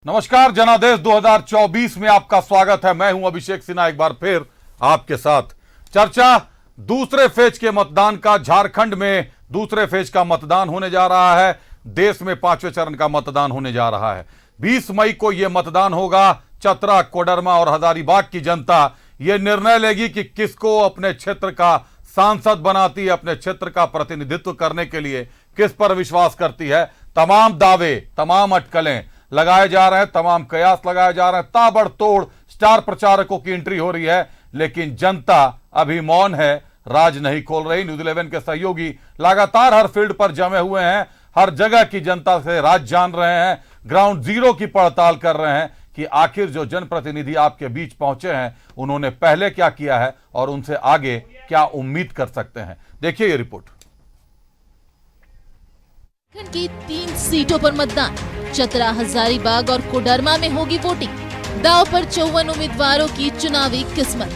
नमस्कार, जनादेश 2024 में आपका स्वागत है। मैं हूं अभिषेक सिन्हा, एक बार फिर आपके साथ। चर्चा दूसरे फेज के मतदान का। झारखंड में दूसरे फेज का मतदान होने जा रहा है। देश में 5वें चरण का मतदान होने जा रहा है। 20 मई को यह मतदान होगा। चतरा, कोडरमा और हजारीबाग की जनता यह निर्णय लेगी कि किसको अपने क्षेत्र का सांसद बनाती है, अपने क्षेत्र का प्रतिनिधित्व करने के लिए किस पर विश्वास करती है। तमाम दावे, तमाम अटकलें लगाए जा रहे हैं, तमाम कयास लगाए जा रहे हैं। ताबड़तोड़ स्टार प्रचारकों की एंट्री हो रही है, लेकिन जनता अभी मौन है, राज नहीं खोल रही। न्यूज 11 के सहयोगी लगातार हर फील्ड पर जमे हुए हैं, हर जगह की जनता से राज जान रहे हैं, ग्राउंड जीरो की पड़ताल कर रहे हैं कि आखिर जो जनप्रतिनिधि आपके बीच पहुंचे हैं उन्होंने पहले क्या किया है और उनसे आगे क्या उम्मीद कर सकते हैं। देखिए ये रिपोर्ट। झारखंड की 3 सीटों पर मतदान। चतरा, हजारीबाग और कोडरमा में होगी वोटिंग। दांव पर 54 उम्मीदवारों की चुनावी किस्मत।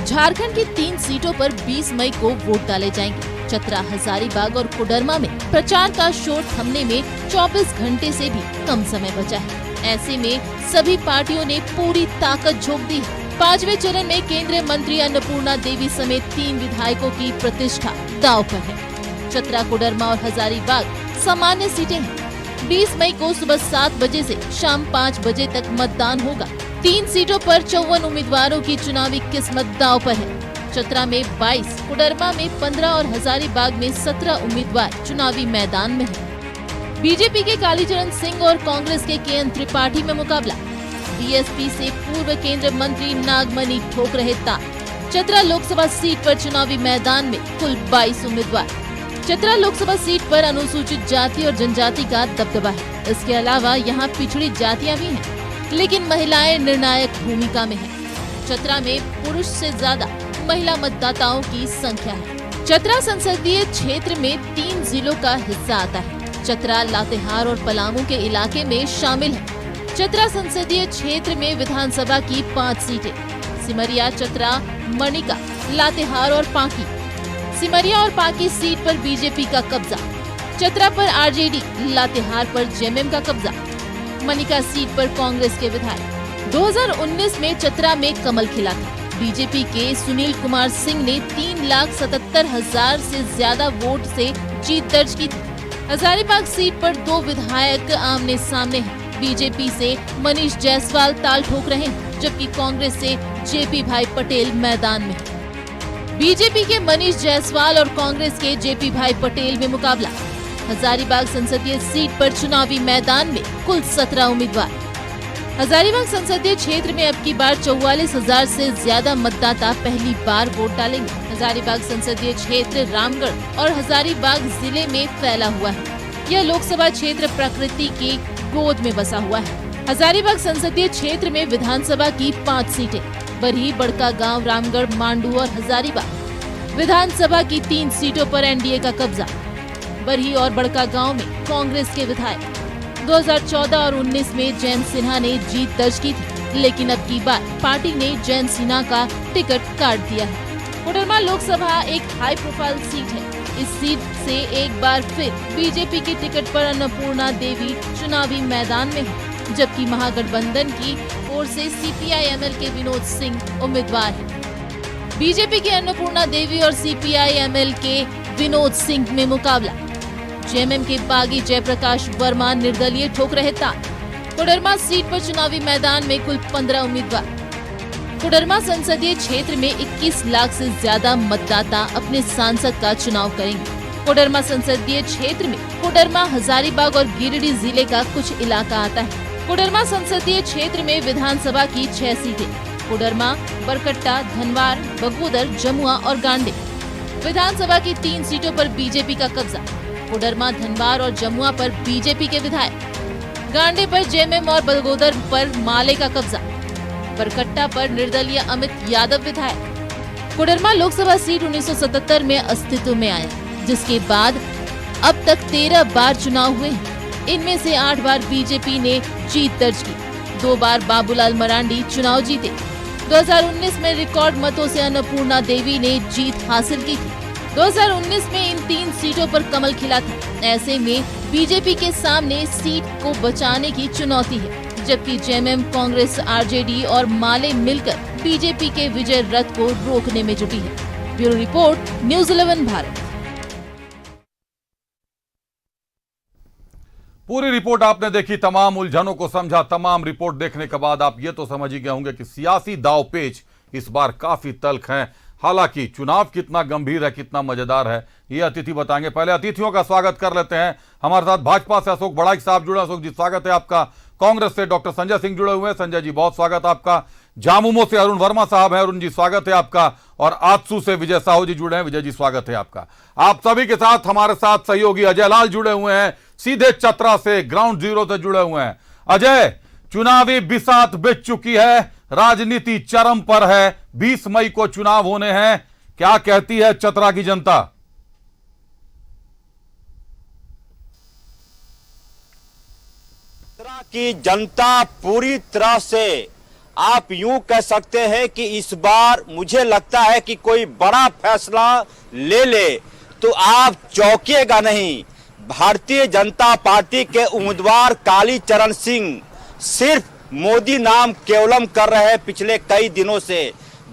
झारखंड की 3 सीटों पर 20 मई को वोट डाले जाएंगे। चतरा, हजारीबाग और कोडरमा में प्रचार का शोर थमने में 24 घंटे से भी कम समय बचा है। ऐसे में सभी पार्टियों ने पूरी ताकत झोंक दी है। 5वें चरण में केंद्रीय मंत्री अन्नपूर्णा देवी समेत 3 विधायकों की प्रतिष्ठा दांव पर है। चतरा, कोडरमा और हजारीबाग सामान्य सीटें हैं। 20 मई को सुबह 7 बजे से शाम 5 बजे तक मतदान होगा। 3 सीटों पर 54 उम्मीदवारों की चुनावी किस्मत दांव पर है। चतरा में 22, कोडरमा में 15 और हजारीबाग में 17 उम्मीदवार चुनावी मैदान में हैं। बीजेपी के कालीचरण सिंह और कांग्रेस के केएन त्रिपाठी में मुकाबला। बीएसपी से पूर्व केंद्रीय मंत्री नागमणि ठोक रहे ताल। चतरा लोकसभा सीट पर चुनावी मैदान में कुल 22 उम्मीदवार। चतरा लोकसभा सीट पर अनुसूचित जाति और जनजाति का दबदबा है। इसके अलावा यहाँ पिछड़ी जातियाँ भी हैं, लेकिन महिलाएं निर्णायक भूमिका में हैं। चतरा में पुरुष से ज्यादा महिला मतदाताओं की संख्या है। चतरा संसदीय क्षेत्र में 3 जिलों का हिस्सा आता है। चतरा, लातेहार और पलामू के इलाके में शामिल है। चतरा संसदीय क्षेत्र में विधानसभा की 5 सीटें। सिमरिया, चतरा, मणिका, लातेहार और पांकी। सिमरिया और पांकी सीट पर बीजेपी का कब्जा। चतरा पर आरजेडी, लातेहार पर जेएमएम का कब्जा। मणिका सीट पर कांग्रेस के विधायक। 2019 में चतरा में कमल खिला था। बीजेपी के सुनील कुमार सिंह ने 3,77,000 से ज्यादा वोट से जीत दर्ज की थी। हजारीबाग सीट पर 2 विधायक आमने सामने हैं। बीजेपी से मनीष जायसवाल ताल ठोक रहे हैं, जबकि कांग्रेस से जेपी भाई पटेल मैदान में है। बीजेपी के मनीष जायसवाल और कांग्रेस के जेपी भाई पटेल में मुकाबला। हजारीबाग संसदीय सीट पर चुनावी मैदान में कुल 17 उम्मीदवार। हजारीबाग संसदीय क्षेत्र में अब की बार 44,000 से ज्यादा मतदाता पहली बार वोट डालेंगे। हजारीबाग संसदीय क्षेत्र रामगढ़ और हजारीबाग जिले में फैला हुआ है। यह लोकसभा क्षेत्र प्रकृति की गोद में बसा हुआ है। हजारीबाग संसदीय क्षेत्र में विधानसभा की 5 सीटें। बरही, बड़कागांव, रामगढ़, मांडू और हजारीबाग। विधानसभा की 3 सीटों पर एनडीए का कब्जा। बरही और बड़कागांव में कांग्रेस के विधायक। 2014 और 19 में जयंत सिन्हा ने जीत दर्ज की थी, लेकिन अब की बार पार्टी ने जयंत सिन्हा का टिकट काट दिया है। कोडरमा लोकसभा एक हाई प्रोफाइल सीट है। इस सीट से एक बार फिर बीजेपी की टिकट पर अन्नपूर्णा देवी चुनावी मैदान में है, जबकि महागठबंधन की ओर से सीपीआई-एमएल के विनोद सिंह उम्मीदवार हैं। बीजेपी के अन्नपूर्णा देवी और सीपीआई-एमएल के विनोद सिंह में मुकाबला। जेएमएम के बागी जयप्रकाश वर्मा निर्दलीय ठोक रहे ताल। कोडरमा सीट पर चुनावी मैदान में कुल 15 उम्मीदवार। कोडरमा संसदीय क्षेत्र में 21 लाख से ज्यादा मतदाता अपने सांसद का चुनाव करेंगे। कोडरमा संसदीय क्षेत्र में कोडरमा, हजारीबाग और गिरिडीह जिले का कुछ इलाका आता है। कोडरमा संसदीय क्षेत्र में विधानसभा की 6 सीटें। कोडरमा, बरकट्टा, धनवार, बगोदर, जमुआ और गांडे। विधानसभा की 3 सीटों पर बीजेपी का कब्जा। कोडरमा, धनवार और जमुआ पर बीजेपी के विधायक। गांडे पर जेएमएम और बगोदर पर माले का कब्जा। बरकट्टा पर निर्दलीय अमित यादव विधायक। कोडरमा लोकसभा सीट 1977 में अस्तित्व में आया, जिसके बाद अब तक 13 बार चुनाव हुए हैं। इनमें से 8 बार बीजेपी ने जीत दर्ज की। 2 बार बाबूलाल मरांडी चुनाव जीते। 2019 में रिकॉर्ड मतों से अन्नपूर्णा देवी ने जीत हासिल की थी। 2019 में इन 3 सीटों पर कमल खिला था। ऐसे में बीजेपी के सामने सीट को बचाने की चुनौती है, जबकि जेएमएम, कांग्रेस, आरजेडी और माले मिलकर बीजेपी के विजय रथ को रोकने में जुटी है। Bureau report, news 11 Bharat. पूरी रिपोर्ट आपने देखी, तमाम उलझनों को समझा। तमाम रिपोर्ट देखने के बाद आप ये तो समझ ही गए होंगे कि सियासी दांवपेच इस बार काफी तल्ख हैं। हालांकि चुनाव कितना गंभीर है, कितना मजेदार है, ये अतिथि बताएंगे। पहले अतिथियों का स्वागत कर लेते हैं। हमारे साथ भाजपा से अशोक बड़ाइक साहब जुड़े। अशोक जी, स्वागत है आपका। कांग्रेस से डॉक्टर संजय सिंह जुड़े हुए हैं। संजय जी, बहुत स्वागत आपका। झामुमो से अरुण वर्मा साहब हैं। अरुण जी, स्वागत है आपका। और आजसू से विजय साहू जी जुड़े हैं। विजय जी, स्वागत है आपका। आप सभी के साथ हमारे साथ सहयोगी अजय लाल जुड़े हुए हैं, सीधे चतरा से, ग्राउंड जीरो से जुड़े हुए हैं। अजय, चुनावी बिसात बिछ चुकी है, राजनीति चरम पर है, 20 मई को चुनाव होने हैं। क्या कहती है चतरा की जनता? चतरा की जनता पूरी तरह से, आप यूं कह सकते हैं कि इस बार मुझे लगता है कि कोई बड़ा फैसला ले ले तो आप चौंकिएगा नहीं। भारतीय जनता पार्टी के उम्मीदवार कालीचरण सिंह सिर्फ मोदी नाम केवलम कर रहे हैं पिछले कई दिनों से।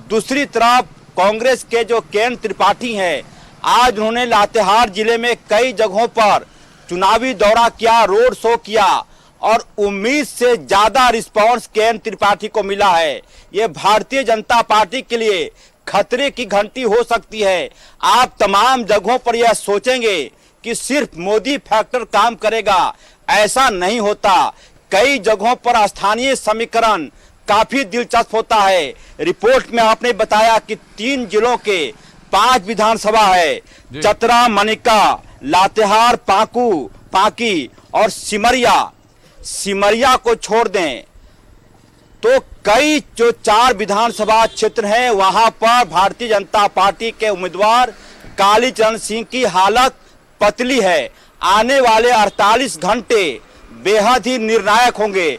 दूसरी तरफ कांग्रेस के जो केएन त्रिपाठी हैं, आज उन्होंने लातेहार जिले में कई जगहों पर चुनावी दौरा किया, रोड शो किया और उम्मीद से ज्यादा रिस्पांस केएन त्रिपाठी को मिला है। ये भारतीय जनता पार्टी के लिए खतरे की घंटी हो सकती है। आप तमाम जगहों पर यह सोचेंगे कि सिर्फ मोदी फैक्टर काम करेगा, ऐसा नहीं होता। कई जगहों पर स्थानीय समीकरण काफी दिलचस्प होता है। रिपोर्ट में आपने बताया कि 3 जिलों के 5 विधानसभा है, चतरा, मनिका, लातेहार, पांकी और सिमरिया को छोड़ दें तो कई जो 4 विधानसभा क्षेत्र हैं, वहां पर भारतीय जनता पार्टी के उम्मीदवार कालीचरण सिंह की हालत पतली है। आने वाले 48 घंटे बेहद ही निर्णायक होंगे।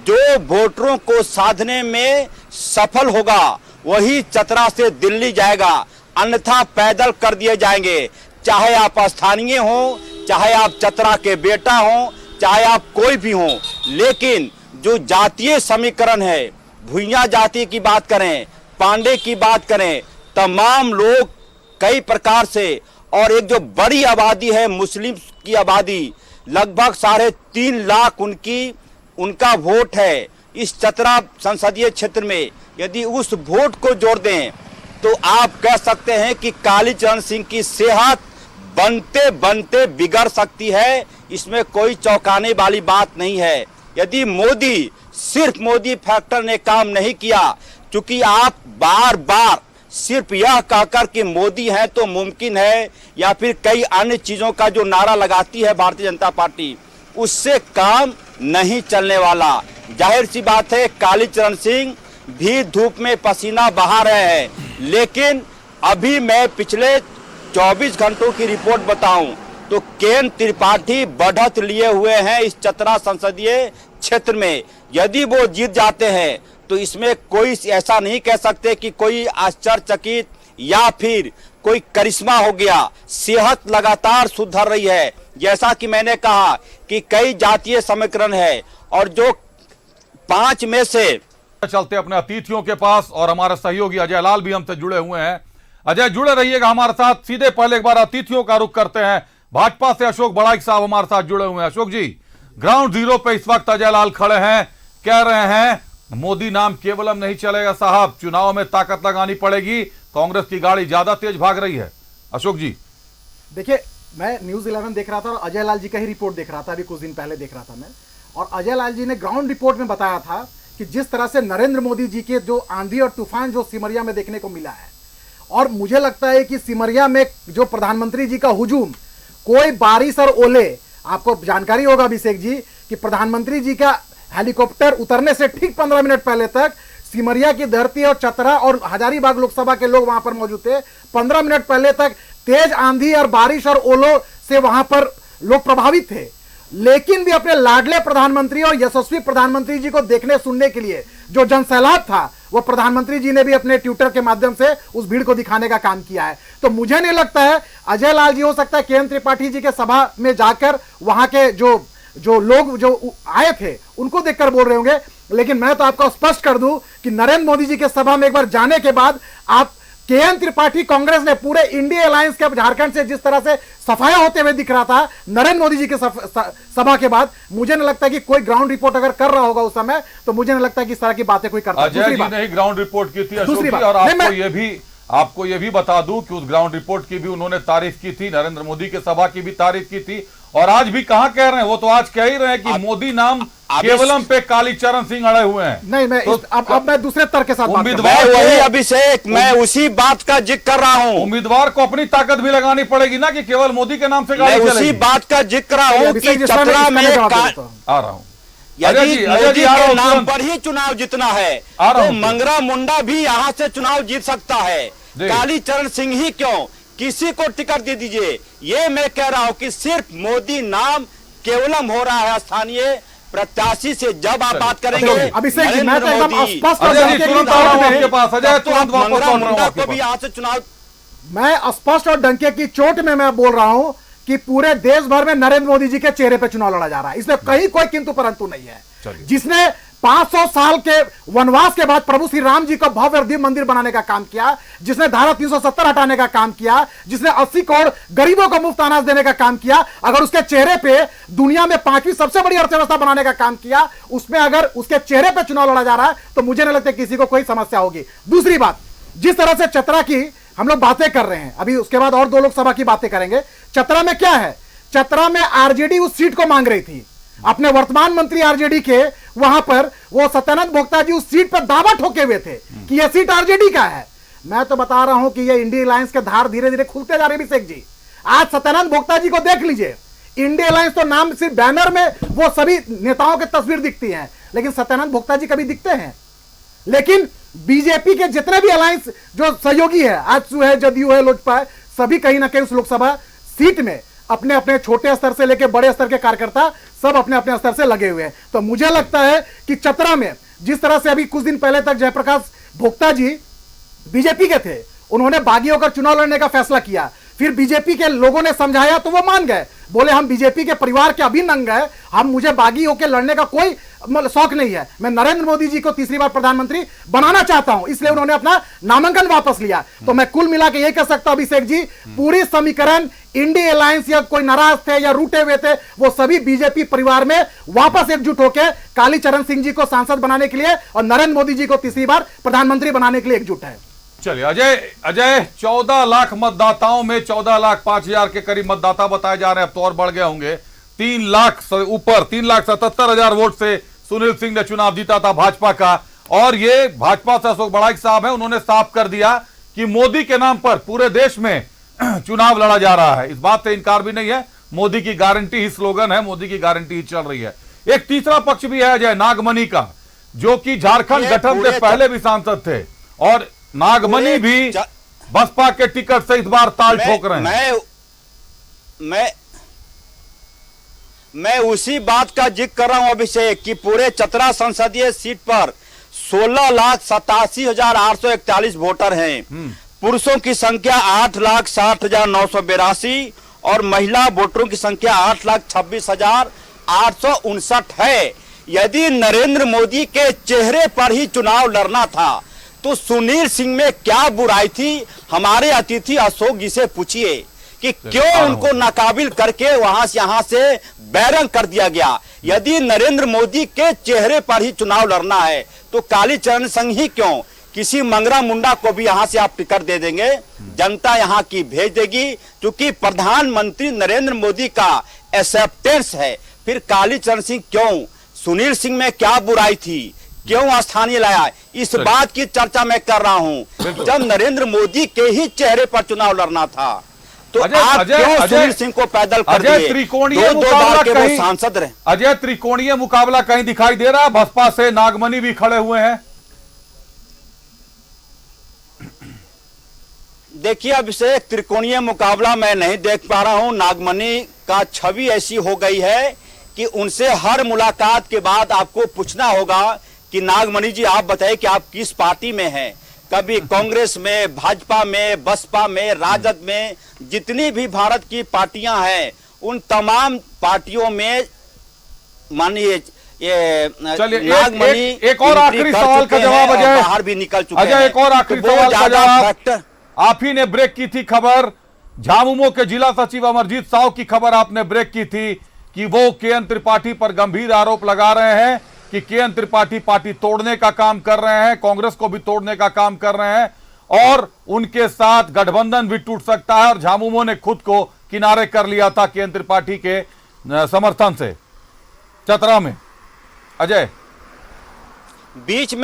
जो वोटरों को साधने में सफल होगा वही चतरा से दिल्ली जाएगा, अन्यथा पैदल कर दिए जाएंगे। चाहे आप स्थानीय हो, चाहे आप चतरा के बेटा हो, चाहे आप कोई भी हो। लेकिन जो जातीय समीकरण है, भुइयां जाति की बात करें, पांडे की बात करें, तमाम लोग कई प्रकार से, और एक जो बड़ी आबादी है मुस्लिम की आबादी, लगभग 3.5 लाख उनका वोट है इस चतरा संसदीय क्षेत्र में। यदि उस वोट को जोड़ दें तो आप कह सकते हैं कि कालीचरण सिंह की सेहत बनते बनते बिगड़ सकती है। इसमें कोई चौंकाने वाली बात नहीं है। यदि सिर्फ मोदी फैक्टर ने काम नहीं किया, क्योंकि आप बार बार सिर्फ यह कहकर कि मोदी है तो मुमकिन है, या फिर कई अन्य चीजों का जो नारा लगाती है भारतीय जनता पार्टी, उससे काम नहीं चलने वाला। जाहिर सी बात है, कालीचरण सिंह भी धूप में पसीना बहा रहे हैं। लेकिन अभी मैं पिछले 24 घंटों की रिपोर्ट बताऊं तो केएन त्रिपाठी बढ़त लिए हुए हैं इस चतरा संसदीय क्षेत्र में। यदि वो जीत जाते हैं तो इसमें कोई ऐसा नहीं कह सकते कि कोई आश्चर्यचकित या फिर कोई करिश्मा हो गया। सेहत लगातार सुधर रही है। जैसा कि मैंने कहा कि कई जातीय समीकरण है, और जो 5 में से चलते अपने अतिथियों के पास, और हमारे सहयोगी अजय लाल भी हमसे जुड़े हुए हैं। अजय, जुड़े रहिएगा हमारे साथ। सीधे पहले एक बार अतिथियों का रुख करते हैं। भाजपा से अशोक बड़ाइक साहब हमारे साथ जुड़े हुए हैं। अशोक जी, ग्राउंड जीरो पे इस वक्त अजय लाल खड़े हैं, कह रहे हैं मोदी नाम केवलम नहीं चलेगा साहब, चुनाव में ताकत लगानी पड़ेगी, कांग्रेस की गाड़ी ज्यादा तेज भाग रही है। अशोक जी, देखिए, मैं न्यूज़ 11 देख रहा था और अजय लाल जी का ही रिपोर्ट देख रहा था, अभी कुछ दिन पहले देख रहा था मैं। और अजय लाल जी ने ग्राउंड रिपोर्ट में बताया था कि जिस तरह से नरेंद्र मोदी जी के जो आंधी और तूफान जो सिमरिया में देखने को मिला है, और मुझे लगता है कि सिमरिया में जो प्रधानमंत्री जी का हुजूम, कोई बारिश और ओले, आपको जानकारी होगा अभिषेक जी कि प्रधानमंत्री जी का हेलीकॉप्टर उतरने से ठीक 15 मिनट पहले तक सिमरिया की धरती और चतरा और हजारीबाग लोकसभा के लोग वहां पर मौजूद थे। 15 मिनट पहले तक तेज आंधी और बारिश और ओलों से वहां पर लोग प्रभावित थे। लेकिन भी अपने लाडले प्रधानमंत्री और यशस्वी प्रधानमंत्री जी को देखने सुनने के लिए जो जनसैलाब था, वो प्रधानमंत्री जी ने भी अपने ट्विटर के माध्यम से उस भीड़ को दिखाने का काम किया है। तो मुझे नहीं लगता है अजय लाल जी हो सकता है केएन त्रिपाठी जी के सभा में जाकर वहां के जो लोग जो आए थे उनको देखकर बोल रहे होंगे, लेकिन मैं तो आपको स्पष्ट कर दूं कि नरेंद्र मोदी जी के सभा में एक बार जाने के बाद आप केएन त्रिपाठी कांग्रेस ने पूरे इंडिया अलायंस के झारखंड से जिस तरह से सफाया होते हुए दिख रहा था नरेंद्र मोदी जी के सभा के बाद, मुझे नहीं लगता कि कोई ग्राउंड रिपोर्ट अगर कर रहा होगा उस समय, तो मुझे नहीं लगता कि इस तरह की बातें कोई करता। अजय जी ने ही ग्राउंड रिपोर्ट की थी अशोक जी, और आपको ये भी बता दूं कि उस ग्राउंड रिपोर्ट की भी उन्होंने तारीफ की थी, नरेंद्र मोदी के सभा की भी तारीफ की थी, और आज भी कहां कह रहे हैं, वो तो आज कह ही रहे हैं कि मोदी नाम केवलम पे कालीचरण सिंह अड़े हुए हैं। नहीं, मैं तो अब मैं दूसरे तर्क के साथ उम्मीदवार वही अभिषेक, मैं उसी बात का जिक्र कर रहा हूं। उम्मीदवार को अपनी ताकत भी लगानी पड़ेगी ना कि केवल मोदी के नाम से गाड़ी चलेगी। उसी बात का जिक्र रहा हूं कि चतरा में आ रहा हूं, यदि मोदी के नाम पर ही चुनाव जीतना है तो मंगरा मुंडा भी यहां से चुनाव जीत सकता है, कालीचरण सिंह ही क्यों, किसी को टिकट दे दीजिए। ये मैं कह रहा हूं कि सिर्फ मोदी नाम केवलम हो रहा है स्थानीय प्रत्याशी से। जब आप बात करेंगे अभिषेक जी, मैं तो एकदम स्पष्ट को भी यहाँ से चुनाव, मैं स्पष्ट और डंके की चोट में मैं बोल रहा हूं कि पूरे देश भर में नरेंद्र मोदी जी के चेहरे पे चुनाव लड़ा जा रहा है, इसमें कहीं कोई किंतु परंतु नहीं है। जिसने 500 साल के वनवास के बाद प्रभु श्री राम जी को भव्य दिव्य मंदिर बनाने का काम किया, जिसने धारा 370 हटाने का काम किया, जिसने 80 करोड़ गरीबों को मुफ्त अनाज देने का काम किया, अगर उसके चेहरे पे दुनिया में 5वीं सबसे बड़ी अर्थव्यवस्था बनाने का काम किया, उसमें अगर उसके चेहरे पे चुनाव लड़ा जा रहा है तो मुझे नहीं लगता किसी को कोई समस्या होगी। दूसरी बात, जिस तरह से चतरा की हम लोग बातें कर रहे हैं, अभी उसके बाद और 2 लोकसभा की बातें करेंगे। चतरा में क्या है, चतरा में आरजेडी उस सीट को मांग रही थी, अपने वर्तमान मंत्री आरजेडी के वहां पर वो सत्यानंद भोक्ता जी उस सीट पर दावा ठोके हुए थे कि यह सीट आरजेडी का है। मैं तो बता रहा हूं कि ये इंडिया अलायंस के धार धीरे धीरे खुलते जा रहे हैं। अभिषेक जी, आज सत्यानंद भोक्ता जी को देख लीजिए, इंडिया अलायंस तो नाम सिर्फ बैनर में वो सभी नेताओं की तस्वीर दिखती है, लेकिन सत्यानंद भोक्ता जी कभी दिखते हैं? लेकिन बीजेपी के जितने भी अलायंस जो सहयोगी है, आजसू है, जदयू है, लोजपा है, सभी कहीं ना कहीं उस लोकसभा सीट में अपने अपने छोटे स्तर से लेकर बड़े स्तर के कार्यकर्ता सब अपने अपने स्तर से लगे हुए हैं। तो मुझे लगता है कि चतरा में जिस तरह से अभी कुछ दिन पहले तक जयप्रकाश भोक्ता जी बीजेपी के थे, उन्होंने बागी होकर चुनाव लड़ने का फैसला किया, फिर बीजेपी के लोगों ने समझाया तो वो मान गए, बोले हम बीजेपी के परिवार के अभिन्न अंग है, हम मुझे बागी होकर लड़ने का कोई शौक नहीं है, मैं नरेंद्र मोदी जी को तीसरी बार प्रधानमंत्री बनाना चाहता हूं, इसलिए उन्होंने अपना नामांकन वापस लिया। तो मैं कुल मिला के यही कह सकता हूं अभिषेक जी, पूरी समीकरण इंडिया अलायंस या कोई नाराज थे या रूठे हुए थे, वो सभी बीजेपी परिवार में वापस एकजुट होकर कालीचरण सिंह जी को सांसद बनाने के लिए और नरेंद्र मोदी जी को तीसरी बार प्रधानमंत्री बनाने के लिए एकजुट है। चलिए अजय 14 लाख मतदाताओं में 14 लाख 5 हजार के करीब मतदाता बताए जा रहे हैं, अब तो और बढ़ गए होंगे, 3 लाख से ऊपर 3,77,000 वोट से सुनील सिंह ने चुनाव जीता था भाजपा का। और ये भाजपा से अशोक बड़ाई साहब है, उन्होंने साफ कर दिया कि मोदी के नाम पर पूरे देश में चुनाव लड़ा जा रहा है, इस बात से इनकार भी नहीं है, मोदी की गारंटी ही स्लोगन है, मोदी की गारंटी ही चल रही है। एक तीसरा पक्ष भी है अजय नागमणि का, जो कि झारखंड गठन से पहले भी सांसद थे, और नागमणि भी बसपा के टिकट से इस बार ताल ठोक रहे हैं। मैं उसी बात का जिक्र कर रहा हूं अभिषेक कि पूरे चतरा संसदीय सीट पर 16,87,841 वोटर हैं। पुरुषों की संख्या 8,60,982 और महिला वोटरों की संख्या 8,26,859 है। यदि नरेंद्र मोदी के चेहरे पर ही चुनाव लड़ना था तो सुनील सिंह में क्या बुराई थी? हमारे अतिथि अशोक जी से पूछिए कि क्यों उनको नाकाबिल करके वहां से यहां से बैरंग कर दिया गया। यदि नरेंद्र मोदी के चेहरे पर ही चुनाव लड़ना है तो कालीचरण सिंह ही क्यों, किसी मंगरा मुंडा को भी यहां से आप टिकट दे देंगे, जनता यहां की भेज देगी, क्योंकि प्रधानमंत्री नरेंद्र मोदी का एक्सेप्टेंस है। फिर कालीचरण सिंह क्यों, सुनील सिंह में क्या बुराई थी, क्यों स्थानीय लाया, इस बात की चर्चा मैं कर रहा हूं। जब नरेंद्र मोदी के ही चेहरे पर चुनाव लड़ना था तो आप क्यों सुनील सिंह को पैदल कर दिए? त्रिकोणीय मुकाबला कहीं सांसद रहे। अजय त्रिकोणीय मुकाबला कहीं दिखाई दे रहा है? बसपा से नागमणि भी खड़े हुए हैं। देखिए अभिषेक, त्रिकोणीय मुकाबला मैं नहीं देख पा रहा हूं। नागमणि का छवि ऐसी हो गई है कि उनसे हर मुलाकात के बाद आपको पूछना होगा कि नागमणि जी आप बताइए कि आप किस पार्टी में हैं। कभी कांग्रेस में, भाजपा में, बसपा में, राजद में, जितनी भी भारत की पार्टियां हैं उन तमाम पार्टियों में मानिए चलिए एक और आखिरी सवाल का जवाब अजय, बाहर भी निकल चुके हैं। अजय एक और आखिरी सवाल का जवाब, आप ही ने ब्रेक की थी खबर, झामुमो के जिला सचिव अमरजीत साहू की खबर आपने ब्रेक की थी कि वो के.एन. त्रिपाठी पर गंभीर आरोप लगा रहे हैं कि के.एन. त्रिपाठी पार्टी तोड़ने का काम कर रहे हैं, कांग्रेस को भी तोड़ने का काम कर रहे हैं और उनके साथ गठबंधन भी टूट सकता है और झामुमो ने खुद को किनारे कर लिया था के.एन. त्रिपाठी के समर्थन से चतरा में। अजय, बीच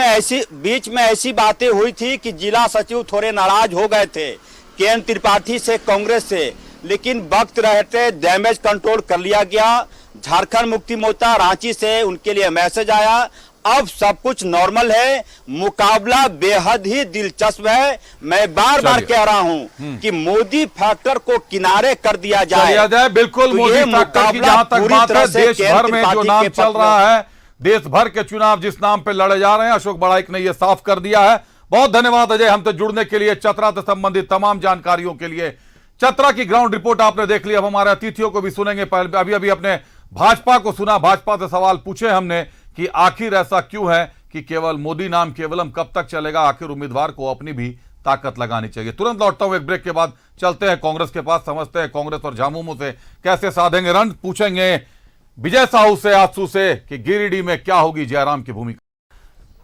में ऐसी बातें हुई थी कि जिला सचिव थोड़े नाराज हो गए थे के.एन. त्रिपाठी से, कांग्रेस से, लेकिन वक्त रहते डैमेज कंट्रोल कर लिया गया। झारखंड मुक्ति मोर्चा रांची से उनके लिए मैसेज आया, अब सब कुछ नॉर्मल है, मुकाबला बेहद ही दिलचस्प है। मैं बार बार कह रहा हूं कि मोदी फैक्टर को किनारे कर दिया जाए। बिल्कुल, मोदी फैक्टर की जहां तक बात है, देश भर में जो नाम चल रहा है, देश भर के चुनाव जिस नाम पे लड़े जा रहे हैं, अशोक बड़ाइक ने यह साफ कर दिया है। बहुत धन्यवाद अजय हमसे जुड़ने के लिए, चतरा से संबंधित तमाम जानकारियों के लिए। चतरा की ग्राउंड रिपोर्ट आपने देख ली, अब हमारे अतिथियों को भी सुनेंगे। पहले अभी अपने भाजपा को सुना, भाजपा से सवाल पूछे हमने कि आखिर ऐसा क्यों है कि केवल मोदी नाम केवलम कब तक चलेगा, आखिर उम्मीदवार को अपनी भी ताकत लगानी चाहिए। तुरंत लौटता हूं एक ब्रेक के बाद, चलते हैं कांग्रेस के पास, समझते हैं कांग्रेस और झामुमो से कैसे साधेंगे रण। पूछेंगे विजय साहू से, आसू से कि गिरिडीह में क्या होगी जयराम की भूमिका।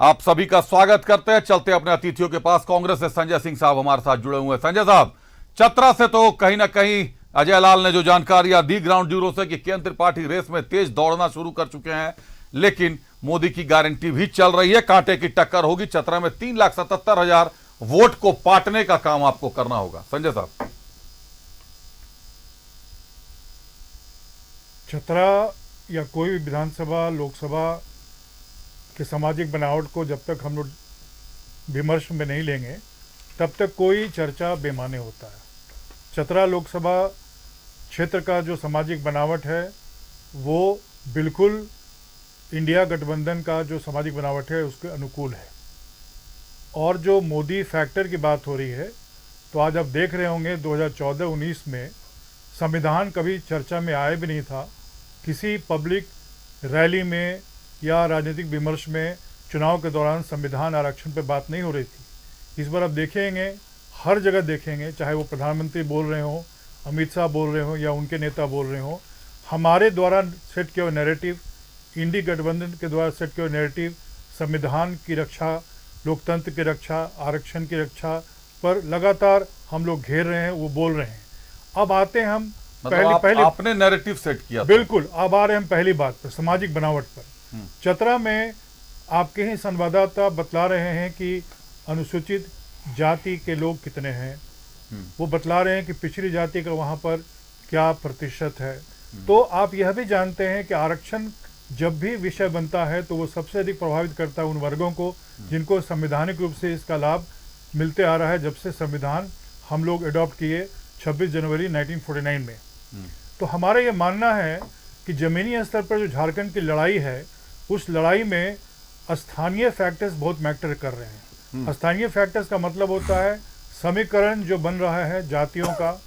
आप सभी का स्वागत करते हैं, चलते हैं अपने अतिथियों के पास। कांग्रेस से संजय सिंह साहब हमारे साथ जुड़े हुए हैं। संजय साहब, चतरा से तो कहीं ना कहीं अजय लाल ने जो जानकारियां दी ग्राउंड जीरो से कि के.एन. त्रिपाठी रेस में तेज दौड़ना शुरू कर चुके हैं, लेकिन मोदी की गारंटी भी चल रही है, कांटे की टक्कर होगी। चतरा में 3,77,000 वोट को पाटने का काम आपको करना होगा। संजय साहब, चतरा या कोई भी विधानसभा, लोकसभा के सामाजिक बनावट को जब तक हम लोग विमर्श में नहीं लेंगे तब तक कोई चर्चा बेमाने होता है। चतरा लोकसभा क्षेत्र का जो सामाजिक बनावट है वो बिल्कुल इंडिया गठबंधन का जो सामाजिक बनावट है उसके अनुकूल है। और जो मोदी फैक्टर की बात हो रही है, तो आज आप देख रहे होंगे 2014-19 में संविधान कभी चर्चा में आया भी नहीं था। किसी पब्लिक रैली में या राजनीतिक विमर्श में चुनाव के दौरान संविधान आरक्षण पर बात नहीं हो रही थी। इस बार आप देखेंगे, हर जगह देखेंगे, चाहे वो प्रधानमंत्री बोल रहे हो, अमित शाह बोल रहे हो या उनके नेता बोल रहे हो, हमारे द्वारा सेट किया हुआ नैरेटिव, इंडी गठबंधन के द्वारा सेट किया हुआ नैरेटिव, संविधान की रक्षा, लोकतंत्र की रक्षा, आरक्षण की रक्षा पर लगातार हम लोग घेर रहे हैं, वो बोल रहे हैं। अब आते हैं हम पहले आपने नैरेटिव सेट किया था। बिल्कुल, अब आ रहे हैं हम पहली बात पर, सामाजिक बनावट पर। चतरा में आपके ही संवाददाता बतला रहे हैं कि अनुसूचित जाति के लोग कितने हैं, वो बतला रहे हैं कि पिछड़ी जाति का वहाँ पर क्या प्रतिशत है। तो आप यह भी जानते हैं कि आरक्षण जब भी विषय बनता है तो वो सबसे अधिक प्रभावित करता है उन वर्गों को जिनको संवैधानिक रूप से इसका लाभ मिलते आ रहा है जब से संविधान हम लोग अडॉप्ट किए 26 जनवरी 1949 में। तो हमारा ये मानना है कि ज़मीनी स्तर पर जो झारखंड की लड़ाई है, उस लड़ाई में स्थानीय फैक्टर्स बहुत मैटर कर रहे हैं। स्थानीय फैक्टर्स का मतलब होता है समीकरण जो बन रहा है जातियों का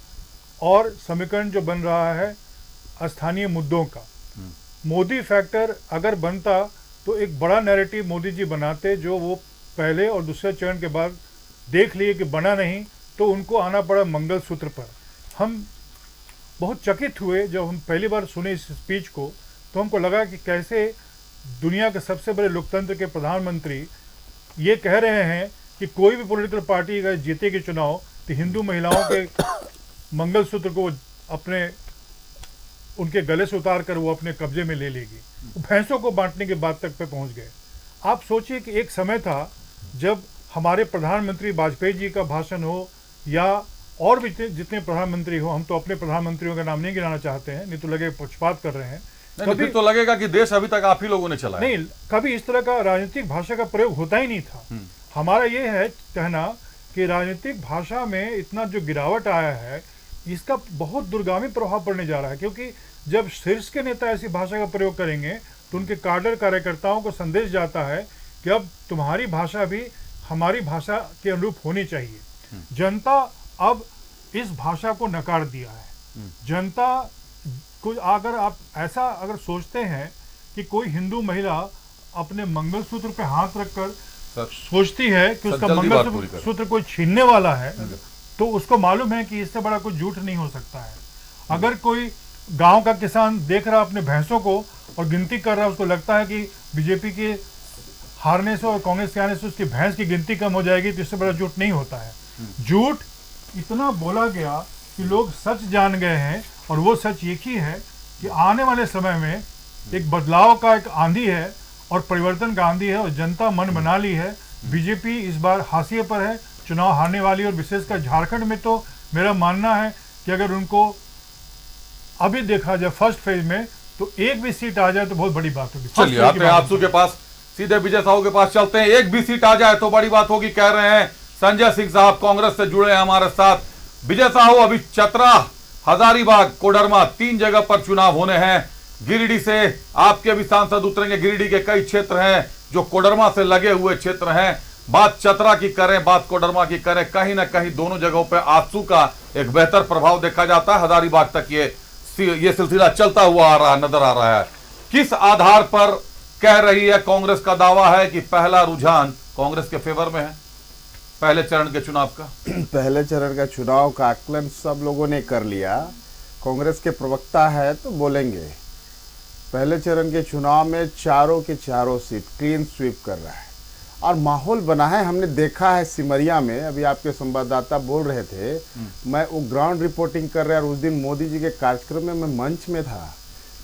और समीकरण जो बन रहा है स्थानीय मुद्दों का। मोदी फैक्टर अगर बनता तो एक बड़ा नैरेटिव मोदी जी बनाते, जो वो पहले और दूसरे चरण के बाद देख लिए कि बना नहीं, तो उनको आना पड़ा मंगलसूत्र पर। हम बहुत चकित हुए जब हम पहली बार सुने इस स्पीच को, तो हमको लगा कि कैसे दुनिया के सबसे बड़े लोकतंत्र के प्रधानमंत्री ये कह रहे हैं कि कोई भी पॉलिटिकल पार्टी अगर जीतेगी चुनाव तो हिंदू महिलाओं के मंगलसूत्र को अपने उनके गले से उतार कर वो अपने कब्जे में ले लेगी। भैंसों को बांटने की बात तक पे पहुंच गए। आप सोचिए कि एक समय था जब हमारे प्रधानमंत्री वाजपेयी जी का भाषण हो या और भी जितने प्रधानमंत्री हो, हम तो अपने प्रधानमंत्रियों का नाम नहीं गिनाना चाहते हैं, नहीं तो लगे पक्षपात कर रहे हैं। कभी तो लगेगा कि देश अभी तक आप ही लोगों ने चलाया। नहीं, कभी इस तरह का राजनीतिक भाषा का प्रयोग होता ही नहीं था। हमारा ये है कहना कि राजनीतिक भाषा में इतना जो गिरावट आया है, इसका बहुत दूरगामी प्रभाव पड़ने जा रहा है, क्योंकि जब शीर्ष के नेता ऐसी भाषा का प्रयोग करेंगे तो उनके काडर कार्यकर्ताओं को संदेश जाता है कि अब तुम्हारी भाषा भी हमारी भाषा के अनुरूप होनी चाहिए। जनता अब इस भाषा को नकार दिया है। जनता को अगर आप ऐसा अगर सोचते हैं कि कोई हिंदू महिला अपने मंगलसूत्र पे हाथ रखकर सोचती है कि उसका मंगलसूत्र कोई छीनने वाला है, तो उसको मालूम है कि इससे बड़ा कोई झूठ नहीं हो सकता है। अगर कोई गांव का किसान देख रहा अपने भैंसों को और गिनती कर रहा है, उसको लगता है कि बीजेपी के हारने से और कांग्रेस के आने से उसकी भैंस की गिनती कम हो जाएगी, तो इससे बड़ा झूठ नहीं होता है। झूठ इतना बोला गया कि लोग सच जान गए हैं, और वो सच एक ही है कि आने वाले समय में एक बदलाव का एक आंधी है और परिवर्तन का आंधी है, और जनता मन बना ली है। बीजेपी इस बार हाशिए पर है, चुनाव हारने वाली, और विशेषकर झारखंड में तो मेरा मानना है कि अगर उनको अभी देखा जाए फर्स्ट फेज में तो एक भी सीट आ जाए तो बहुत बड़ी बात होगी। चलिए आते हैं आंसू के पास, सीधे विजय साहू के पास चलते हैं। एक भी सीट आ जाए तो बड़ी बात होगी, कह रहे हैं संजय सिंह साहब, कांग्रेस से जुड़े हैं हमारे साथ। विजय साहू, अभी चतरा, हजारीबाग, कोडरमा 3 जगह पर चुनाव होने हैं। गिरिडीह से आपके भी सांसद उतरेंगे। गिरिडीह के कई क्षेत्र हैं जो कोडरमा से लगे हुए क्षेत्र हैं। बात चतरा की करें, बात कोडरमा की करें, कहीं ना कहीं दोनों जगहों पर आंसू का एक बेहतर प्रभाव देखा जाता है। हजारीबाग तक ये सिलसिला चलता हुआ आ रहा नजर आ रहा है। किस आधार पर कह रही है कांग्रेस का दावा है कि पहला रुझान कांग्रेस के फेवर में है पहले चरण के चुनाव का? पहले चरण का चुनाव का आकलन सब लोगों ने कर लिया। कांग्रेस के प्रवक्ता है तो बोलेंगे। पहले चरण के चुनाव में चारों के चारों सीट क्लीन स्वीप कर रहा है और माहौल बना है। हमने देखा है सिमरिया में, अभी आपके संवाददाता बोल रहे थे, मैं वो ग्राउंड रिपोर्टिंग कर रहा, और उस दिन मोदी जी के कार्यक्रम में मैं मंच में था।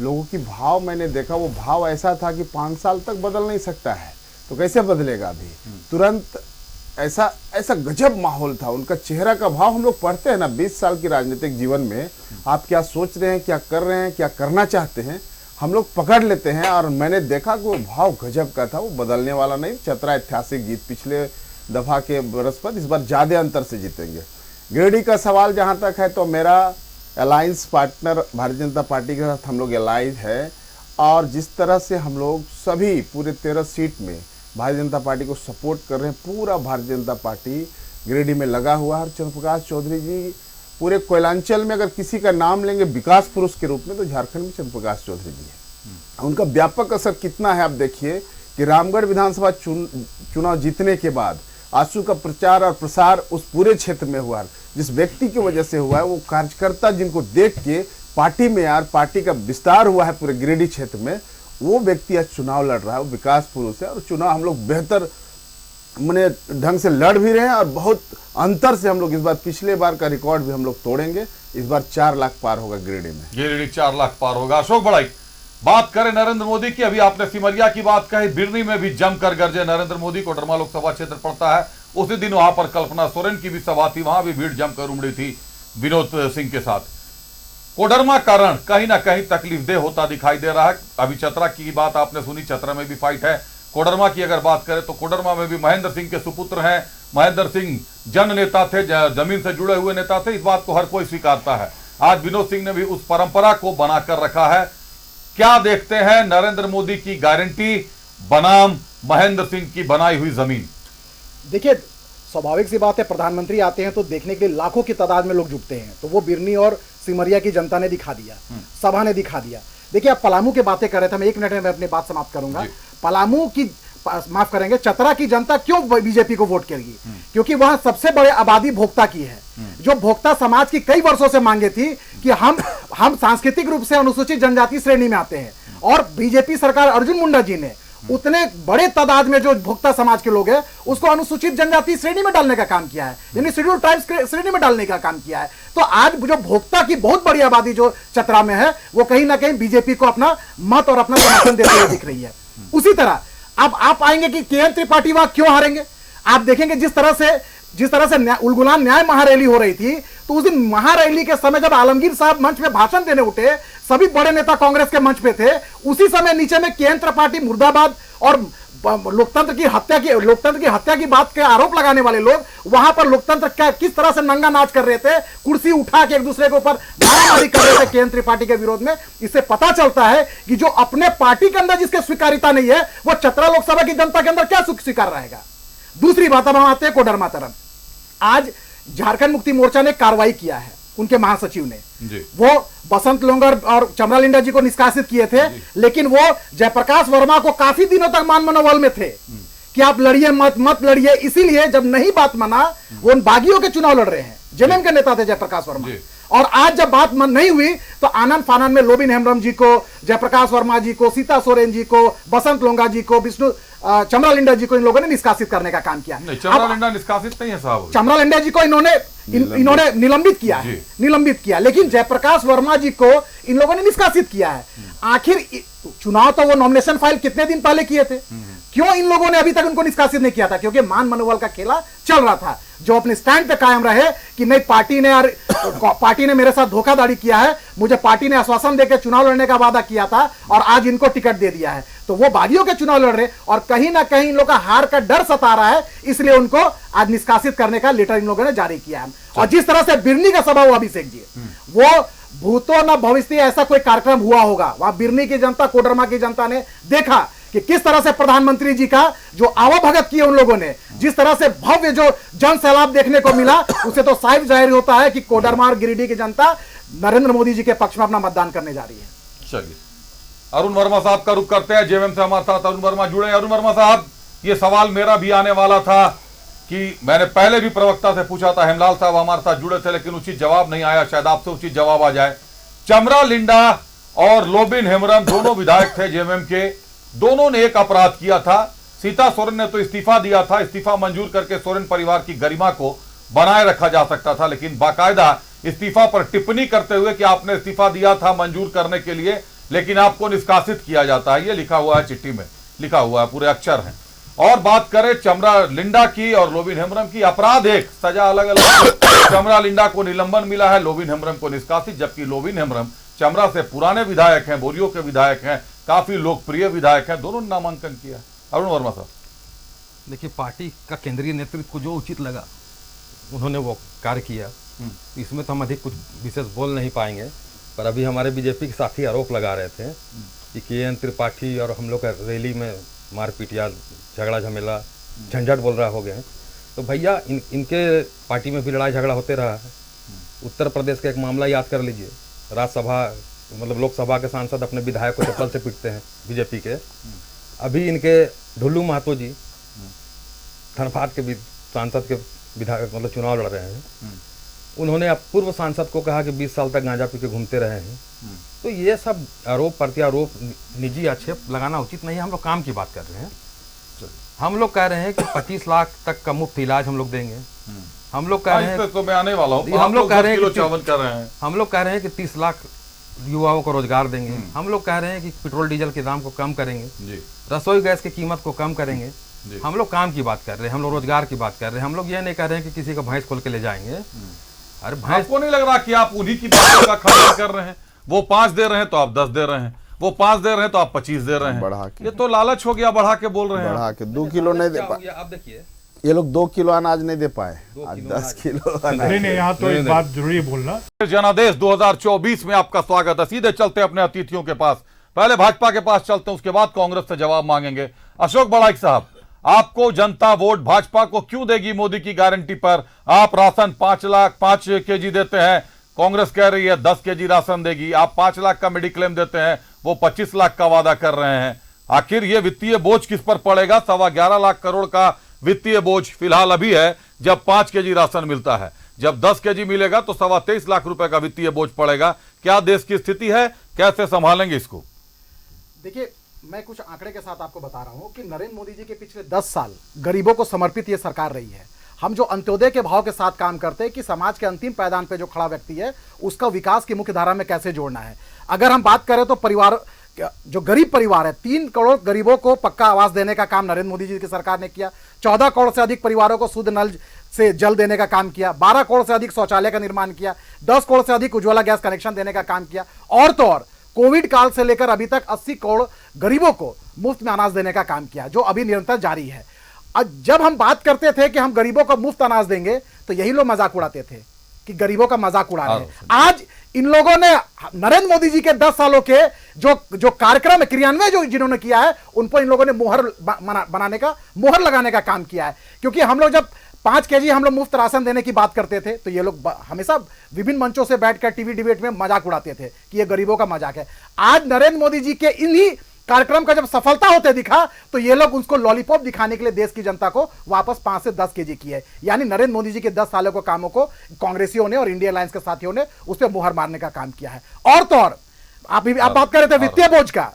लोगों की भाव मैंने देखा, वो भाव ऐसा था कि 5 साल तक बदल नहीं सकता है तो कैसे बदलेगा अभी तुरंत। ऐसा गजब माहौल था। उनका चेहरा का भाव हम लोग पढ़ते हैं ना 20 साल की राजनीतिक जीवन में, आप क्या सोच रहे हैं, क्या कर रहे हैं, क्या करना चाहते हैं, हम लोग पकड़ लेते हैं। और मैंने देखा कि वो भाव गजब का था, वो बदलने वाला नहीं। चतरा ऐतिहासिक जीत पिछले दफा के बरस पर, इस बार ज़्यादा अंतर से जीतेंगे। गिरिडीह का सवाल जहाँ तक है तो मेरा alliance partner Bharatiya Janata party के साथ हम लोग अलाइज है, और जिस तरह से हम लोग सभी पूरे 13 सीट में भारतीय जनता पार्टी को सपोर्ट कर रहे हैं, पूरा भारतीय जनता पार्टी गिरिडीह में लगा हुआ है। चंद्रप्रकाश चौधरी जी पूरे कोयलांचल में अगर किसी का नाम लेंगे विकास पुरुष के रूप में तो झारखंड में चंद्रप्रकाश चौधरी जी है। उनका व्यापक असर कितना है आप देखिए कि रामगढ़ विधानसभा चुनाव जीतने के बाद आंसू का प्रचार और प्रसार उस पूरे क्षेत्र में हुआ, जिस व्यक्ति की वजह से हुआ है, वो कार्यकर्ता जिनको देख के पार्टी में यार पार्टी का विस्तार हुआ है पूरे गिरिडीह क्षेत्र में, वो व्यक्ति आज चुनाव लड़ रहा है, वो विकास पुरुष है। और चुनाव हम लोग बेहतर मने ढंग से लड़ भी रहे हैं, और बहुत अंतर से हम लोग इस बार पिछले बार का रिकॉर्ड भी हम लोग तोड़ेंगे। इस बार 4 लाख पार होगा गिरिडीह में, गिरिडीह 4 लाख पार होगा। अशोक बड़ाई, बात करें नरेंद्र मोदी की, अभी आपने सिमरिया की बात कही, बिरनी में भी जमकर गरजे नरेंद्र मोदी। कोडरमा लोकसभा क्षेत्र पड़ता है, उसी दिन वहां पर कल्पना सोरेन की भी सभा थी, वहां भी भीड़ जमकर उमड़ी थी विनोद सिंह के साथ। कोडरमा का रण कहीं ना कहीं तकलीफदेह होता दिखाई दे रहा है। अभी चतरा की बात आपने सुनी, चतरा में भी फाइट है। कोडरमा की अगर बात करें तो कोडरमा में भी महेंद्र सिंह के सुपुत्र हैं। महेंद्र सिंह जन नेता थे, जमीन से जुड़े हुए नेता थे, इस बात को हर कोई स्वीकारता है। आज विनोद सिंह ने भी उस परंपरा को बनाकर रखा है। क्या देखते हैं नरेंद्र मोदी की गारंटी बनाम महेंद्र सिंह की बनाई हुई जमीन? देखिए, स्वाभाविक सी बात है, प्रधानमंत्री आते हैं तो देखने के लिए लाखों की तादाद में लोग जुटते हैं, तो वो बिरनी और सिमरिया की जनता ने दिखा दिया, सभा ने दिखा दिया। देखिए, आप पलामू की बातें कर रहे थे, मैं 1 मिनट में अपनी बात समाप्त करूंगा। पलामू की, माफ करेंगे, चतरा की जनता क्यों बीजेपी को वोट करेगी? क्योंकि वहां सबसे बड़े आबादी भोक्ता की है, जो भोक्ता समाज की कई वर्षों से मांगे थी कि हम सांस्कृतिक रूप से अनुसूचित जनजाति श्रेणी में आते हैं, और बीजेपी सरकार अर्जुन मुंडा जी ने उतने बड़े तादाद में जो भोक्ता समाज के लोग हैं उसको अनुसूचित जनजाति श्रेणी में डालने का काम किया है, यानी शेड्यूल ट्राइब्स श्रेणी में डालने का काम किया है। तो आज जो भोक्ता की बहुत बड़ी आबादी जो चतरा में है, वो कहीं ना कहीं बीजेपी को अपना मत और अपना समर्थन देते हुए दिख रही है। उसी तरह अब आप आएंगे कि के एन त्रिपाठी वहां क्यों हारेंगे? आप देखेंगे जिस तरह से उलगुलान न्याय महारैली हो रही थी, तो उस दिन महारैली के समय जब आलमगीर साहब मंच में भाषण देने उठे, सभी बड़े नेता कांग्रेस के मंच पे थे, उसी समय नीचे में के एन त्रिपाठी मुर्दाबाद और लोकतंत्र की हत्या की बात के आरोप लगाने वाले लोग वहां पर लोकतंत्र क्या किस तरह से नंगा नाच कर रहे थे, कुर्सी उठा के एक दूसरे के ऊपर मारामारी कर रहे थे केएन त्रिपाठी के विरोध में। इससे पता चलता है कि जो अपने पार्टी के अंदर जिसके स्वीकार्यता नहीं है वो चतरा लोकसभा की जनता के अंदर क्या स्वीकार रहेगा। दूसरी बात अब हम आते हैं कोडरमा तरफ। आज झारखंड मुक्ति मोर्चा ने कार्रवाई किया है, उनके महासचिव ने जी। वो बसंत लोंगर और चमरा लिंडा जी को निष्कासित किए थे, लेकिन वो जयप्रकाश वर्मा को काफी दिनों तक मान मनोबल में थे कि आप लड़िए मत लड़िए। इसीलिए जब नहीं बात माना, वो उन बागियों के चुनाव लड़ रहे हैं। जेएमएम के नेता थे जयप्रकाश वर्मा, और आज जब बात मन नहीं हुई तो आनंद फानन में लोबिन हेम्ब्रम जी को, जयप्रकाश वर्मा जी को, सीता सोरेन जी को, बसंत लोंगा जी को, विष्णु चमरा लिंडा जी को इन लोगों ने निष्कासित करने का काम किया। चमरा लिंडा निष्कासित नहीं है साहब, चमरा लिंडा जी को इन्होंने निलंबित किया है, निलंबित किया, लेकिन जयप्रकाश वर्मा जी को इन लोगों ने निष्कासित किया है। आखिर चुनाव तो वो नॉमिनेशन फाइल कितने दिन पहले किए थे, क्यों इन लोगों ने अभी तक उनको निष्कासित नहीं किया था? क्योंकि मान मनोबल का खेला चल रहा था। जो अपने स्टैंड पे कायम रहे कि नहीं, पार्टी ने मेरे साथ धोखाधड़ी किया है, मुझे पार्टी ने आश्वासन देकर चुनाव लड़ने का वादा किया था और आज इनको टिकट दे दिया है, तो वो बागियों के चुनाव लड़ रहे और कहीं ना कहीं इन लोगों का हार का डर सता रहा है, इसलिए उनको आज निष्कासित करने का लेटर इन लोगों ने जारी किया है। और जिस तरह से बिरनी का सभा हुआ, अभिषेक जी, वो भूतो न भविष्य ऐसा कोई कार्यक्रम हुआ होगा, वहां बिरनी की जनता, कोडरमा की जनता ने देखा कि किस तरह से प्रधानमंत्री जी का जो आवभगत किए उन लोगों ने, जिस तरह से भव्य जो जन सैलाब देखने को मिला, उसे तो साफ जाहिर होता है कि कोडरमा और गिरिडीह की जनता नरेंद्र मोदी जी के पक्ष में अपना मतदान करने जा रही है। चलिए, अरुण वर्मा साहब का रुख करते हैं। जेएमएम से हमारे साथ अरुण वर्मा जुड़े। अरुण वर्मा साहब, ये सवाल मेरा भी आने वाला था कि मैंने पहले भी प्रवक्ता से पूछा था, हेमलाल साहब हमारे साथ जुड़े थे, लेकिन उचित जवाब नहीं आया। शायद आपसे उचित जवाब आ जाए। चमरा लिंडा और लोबिन हेम्ब्रम दोनों विधायक थे जेएमएम के, दोनों ने एक अपराध किया था। सीता सोरेन ने तो इस्तीफा दिया था, इस्तीफा मंजूर करके सोरेन परिवार की गरिमा को बनाए रखा जा सकता था, लेकिन बाकायदा इस्तीफा पर टिप्पणी करते हुए कि आपने इस्तीफा दिया था मंजूर करने के लिए, लेकिन आपको निष्कासित किया जाता है। ये लिखा हुआ है, चिट्ठी में लिखा हुआ है, पूरे अक्षर हैं। और बात करें चमरा लिंडा की और लोबिन हेम्ब्रम की, अपराध एक, सजा अलग अलग। चमरा लिंडा को निलंबन मिला है, लोबिन हेम्ब्रम को निष्कासित, जबकि लोबिन हेम्ब्रम चमरा से पुराने विधायक हैं, बोरियो के विधायक हैं, काफी लोकप्रिय विधायक हैं, दोनों ने नामांकन किया। अरुण वर्मा साहब, देखिए, पार्टी का केंद्रीय नेतृत्व को जो उचित लगा उन्होंने वो कार्य किया। इसमें तो हम अधिक कुछ विशेष बोल नहीं पाएंगे, पर अभी हमारे बीजेपी के साथी आरोप लगा रहे थे कि केएन त्रिपाठी और हम लोग का रैली में मारपीट या झगड़ा झमेला झंझट बोल रहा हो गए हैं। तो भैया इनके पार्टी में भी लड़ाई झगड़ा होते रहा है। उत्तर प्रदेश का एक मामला याद कर लीजिए, राज्यसभा मतलब लोकसभा के सांसद अपने विधायक को चप्पल से पीटते हैं बीजेपी के। अभी इनके ढुल्लू महतो जी धनबाद के सांसद के विधायक मतलब चुनाव लड़ रहे हैं, उन्होंने अब पूर्व सांसद को कहा कि 20 साल तक गांजा पी के घूमते रहे हैं। तो ये सब आरोप प्रत्यारोप, निजी आक्षेप लगाना उचित नहीं है। हम लोग काम की बात कर रहे हैं। हम लोग कह रहे हैं कि 25 लाख तक का मुफ्त इलाज हम लोग देंगे। हम लोग कह रहे हैं, तो मैं आने वाला हूं, हम लोग कह रहे हैं कि चावल कर रहे हैं, हम लोग कह रहे हैं कि 30 लाख युवाओं को रोजगार देंगे। हम लोग कह रहे हैं कि पेट्रोल डीजल के दाम को कम करेंगे जी, रसोई गैस की कीमत को कम करेंगे। हम लोग काम की बात कर रहे हैं, हम लोग रोजगार की बात कर रहे हैं। हम लोग ये नहीं कह रहे हैं कि किसी का भैंस खोल के ले जाएंगे। अरे भैंस को नहीं लग रहा कि आप उन्हीं की बातों का खंडन कर रहे हैं? वो 5 दे रहे हैं तो आप 10 दे रहे हैं, वो 5 दे रहे हैं तो आप 25 दे रहे हैं। बढ़ा के, ये तो लालच हो गया, बढ़ा के बोल रहे हैं। बढ़ा के 2 किलो नहीं दे पाए। आप देखिए, ये लोग 2 किलो अनाज नहीं दे पाए, आज 10 किलो अनाज। नहीं, यहाँ तो एक बात जरूरी है बोलना। जनादेश 2024 में आपका स्वागत है। सीधे चलते अपने अतिथियों के पास, पहले भाजपा के पास चलते हैं, उसके बाद कांग्रेस से जवाब मांगेंगे। अशोक बड़ाइक साहब, आपको जनता वोट भाजपा को क्यों देगी? मोदी की गारंटी पर आप राशन 5 केजी देते हैं, कांग्रेस कह रही है 10 केजी राशन देगी। आप 5 लाख का मेडिक्लेम देते हैं, वो 25 लाख का वादा कर रहे हैं। आखिर ये वित्तीय बोझ किस पर पड़ेगा? 11.25 लाख करोड़ का वित्तीय बोझ फिलहाल अभी है, जब 5 केजी राशन मिलता है। जब 10 केजी मिलेगा तो 23.25 लाख रुपए का वित्तीय बोझ पड़ेगा। क्या देश की स्थिति है, कैसे संभालेंगे इसको? देखिए, मैं कुछ आंकड़े के साथ आपको बता रहा हूं कि नरेंद्र मोदी जी के पिछले 10 साल गरीबों को समर्पित ये सरकार रही है। हम जो अंत्योदय के भाव के साथ काम करते हैं कि समाज के अंतिम पायदान पे जो खड़ा व्यक्ति है उसका विकास की मुख्य धारा में कैसे जोड़ना है। अगर हम बात करें तो परिवार, जो गरीब परिवार है, 3 करोड़ गरीबों को पक्का आवास देने का काम नरेंद्र मोदी जी की सरकार ने किया। 14 करोड़ से अधिक परिवारों को शुद्ध नल से जल देने का काम किया। 12 करोड़ से अधिक शौचालय का निर्माण किया। 10 करोड़ से अधिक उज्ज्वला गैस कनेक्शन देने का काम किया। और तो और कोविड काल से लेकर अभी तक 80 करोड़ गरीबों को मुफ्त में अनाज देने का काम किया, जो अभी निरंतर जारी है। जब हम बात करते थे कि हम गरीबों को मुफ्त अनाज देंगे तो यही लोग मजाक उड़ाते थे कि गरीबों का मजाक उड़ा रहे हैं। आज इन लोगों ने नरेंद्र मोदी जी के 10 सालों के जो कार्यक्रम क्रियान्वयन जो जिन्होंने किया है, उन पर इन लोगों ने मोहर लगाने का काम किया है। क्योंकि हम लोग जब 5 केजी हम लोग मुफ्त राशन देने की बात करते थे तो ये लोग हमेशा विभिन्न मंचों से बैठकर टीवी डिबेट में मजाक उड़ाते थे कि ये गरीबों का मजाक है। आज नरेंद्र मोदी जी के इन्हीं कार्यक्रम का जब सफलता होते दिखा तो ये लोग उसको लॉलीपॉप दिखाने के लिए देश की जनता को वापस 5 से 10 केजी की है। यानी नरेंद्र मोदी जी के 10 सालों के कामों को कांग्रेसियों ने और इंडिया अलायंस के साथियों ने उस पर मुहर मारने का काम किया है। और तो और आप बात कर रहे थे वित्तीय बोझ का।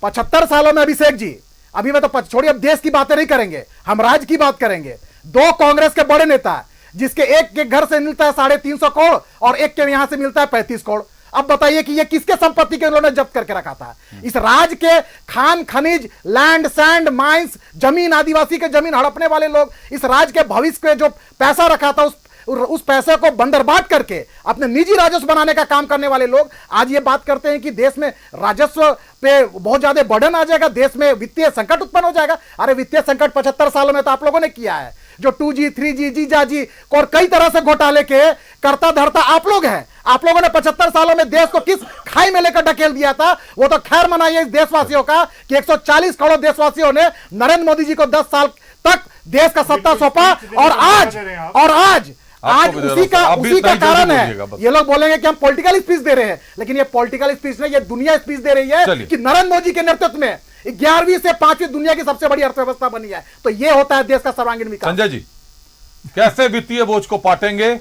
75 सालों में अभिषेक जी, अभी मैं तो छोड़िए, अब देश की बातें नहीं करेंगे, हम राज्य की बात करेंगे। 2 कांग्रेस के बड़े नेता जिसके एक के घर से मिलता है 350 करोड़ और एक के यहां से मिलता है 35 करोड़। अब बताइए कि ये किसके संपत्ति के उन्होंने जब्त करके रखा था? इस राज्य के खान खनिज, लैंड, सैंड, माइंस, जमीन, आदिवासी के जमीन हड़पने वाले लोग, इस राज्य के भविष्य के जो पैसा रखा था उस पैसे को बंदरबाट करके अपने निजी राजस्व बनाने का काम करने वाले लोग आज ये बात करते हैं कि देश में राजस्व पे बहुत ज्यादा बर्डन आ जाएगा, देश में वित्तीय संकट उत्पन्न हो जाएगा। अरे वित्तीय संकट 75 सालों में तो आप लोगों ने किया है। जो 2G, 3G, जीजाजी और कई तरह से घोटाले के करता धरता आप लोग हैं। आप लोगों ने 75 सालों में देश को किस खाई में लेकर ढकेल दिया था, वो तो खैर मनाइए इस देशवासियों का कि 140 करोड़ देशवासियों ने नरेंद्र मोदी जी को 10 साल तक देश का सत्ता सौंपा। और आज उसी का कारण है ये लोग बोलेंगे कि हम पॉलिटिकल स्पीच दे रहे हैं, लेकिन ये पॉलिटिकल स्पीच नहीं, ये दुनिया स्पीच दे रही है कि नरेंद्र मोदी के नेतृत्व में 11वीं से 5वीं दुनिया की सबसे बड़ी अर्थव्यवस्था बनी है। तो ये होता है देश का सर्वांगीण विकास। संजय जी, कैसे वित्तीय बोझ को पाटेंगे?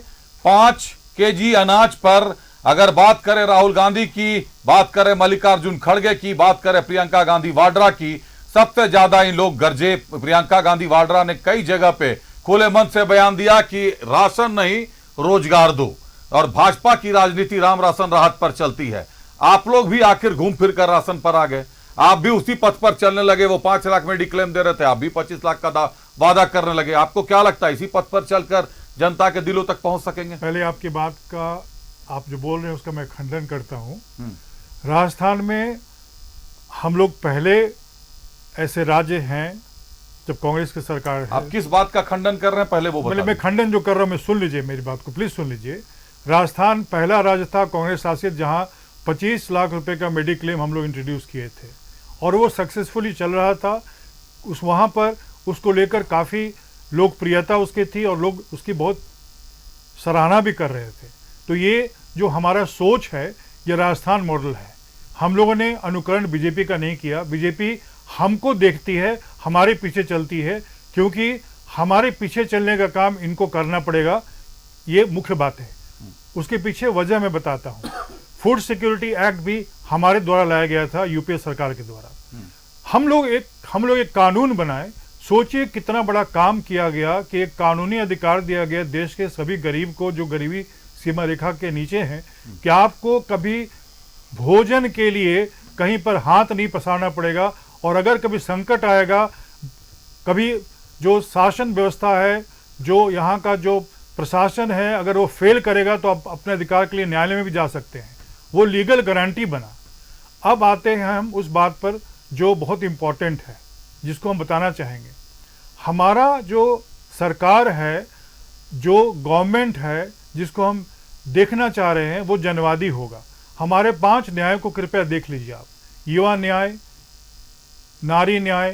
5 केजी अनाज पर अगर बात करें राहुल गांधी की, बात करें मल्लिकार्जुन खड़गे की, बात करें प्रियंका गांधी वाड्रा की, सबसे ज्यादा इन लोग गरजे। प्रियंका गांधी वाड्रा ने कई जगह पे खुले मन से बयान दिया कि राशन नहीं रोजगार दो, और भाजपा की राजनीति राम राशन राहत पर चलती है। आप लोग भी आखिर घूम फिर कर राशन पर आ गए, आप भी उसी पथ पर चलने लगे। वो 5 लाख में डिक्लेम दे रहे थे, आप भी 25 लाख का वादा करने लगे। आपको क्या लगता है इसी पथ पर चलकर जनता के दिलों तक पहुंच सकेंगे? पहले आपकी बात का, आप जो बोल रहे हैं उसका मैं खंडन करता हूं। राजस्थान में हम लोग पहले ऐसे राज्य हैं जब कांग्रेस की सरकार है। आप किस बात का खंडन कर रहे हैं पहले वो बताइए। मैं खंडन जो कर रहा हूं, मैं सुन लीजिए मेरी बात को, प्लीज सुन लीजिए। राजस्थान पहला राज्य था कांग्रेस शासित जहां 25 लाख रुपए का मेडिक्लेम हम लोग इंट्रोड्यूस किए थे और वो सक्सेसफुली चल रहा था। वहां पर उसको लेकर काफी लोकप्रियता उसकी थी और लोग उसकी बहुत सराहना भी कर रहे थे। तो ये जो हमारा सोच है ये राजस्थान मॉडल है। हम लोगों ने अनुकरण बीजेपी का नहीं किया। बीजेपी हमको देखती है, हमारे पीछे चलती है, क्योंकि हमारे पीछे चलने का काम इनको करना पड़ेगा, ये मुख्य बात है। उसके पीछे वजह मैं बताता हूँ। फूड सिक्योरिटी एक्ट भी हमारे द्वारा लाया गया था, यूपीए सरकार के द्वारा। हम लोग एक कानून बनाए। सोचिए कितना बड़ा काम किया गया कि एक कानूनी अधिकार दिया गया देश के सभी गरीब को जो गरीबी सीमा रेखा के नीचे हैं कि आपको कभी भोजन के लिए कहीं पर हाथ नहीं पसारना पड़ेगा। और अगर कभी संकट आएगा, कभी जो शासन व्यवस्था है, जो यहाँ का जो प्रशासन है, अगर वो फेल करेगा तो आप अपने अधिकार के लिए न्यायालय में भी जा सकते हैं। वो लीगल गारंटी बना। अब आते हैं हम उस बात पर जो बहुत इम्पोर्टेंट है, जिसको हम बताना चाहेंगे। हमारा जो सरकार है, जो गवर्नमेंट है, जिसको हम देखना चाह रहे हैं, वो जनवादी होगा। हमारे 5 न्याय को कृपया देख लीजिए आप। युवा न्याय, नारी न्याय,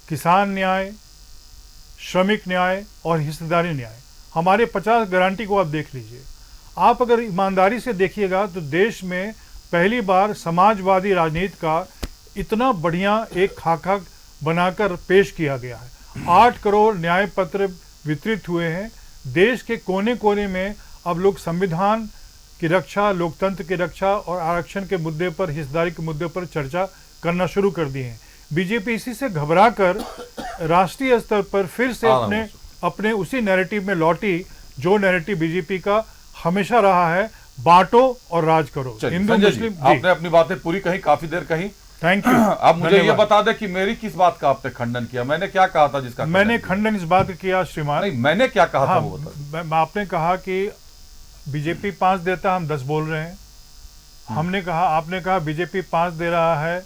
किसान न्याय, श्रमिक न्याय और हिस्सेदारी न्याय। हमारे 50 गारंटी को आप देख लीजिए। आप अगर ईमानदारी से देखिएगा तो देश में पहली बार समाजवादी राजनीति का इतना बढ़िया एक खाका बनाकर पेश किया गया है। 8 करोड़ न्याय पत्र वितरित हुए हैं। देश के कोने कोने में अब लोग संविधान की रक्षा, लोकतंत्र की रक्षा और आरक्षण के मुद्दे पर, हिस्सेदारी के मुद्दे पर चर्चा करना शुरू कर दिए हैं। बीजेपी इसी से घबराकर राष्ट्रीय स्तर पर फिर से अपने उसी नैरेटिव में लौटी जो नैरेटिव बीजेपी का हमेशा रहा है, बांटो और राज करो। हिंदू मुस्लिम। आपने अपनी बातें पूरी कही, काफी देर कही, थैंक यू। अब मुझे ये बता दे कि मेरी किस बात का आपने खंडन किया? मैंने क्या कहा था जिसका मैंने खंडन इस बात किया श्रीमान? नहीं, मैंने क्या कहा था वो बता। आपने कहा कि बीजेपी 5 देता, हम 10 बोल रहे हैं। हमने कहा, आपने कहा बीजेपी 5 दे रहा है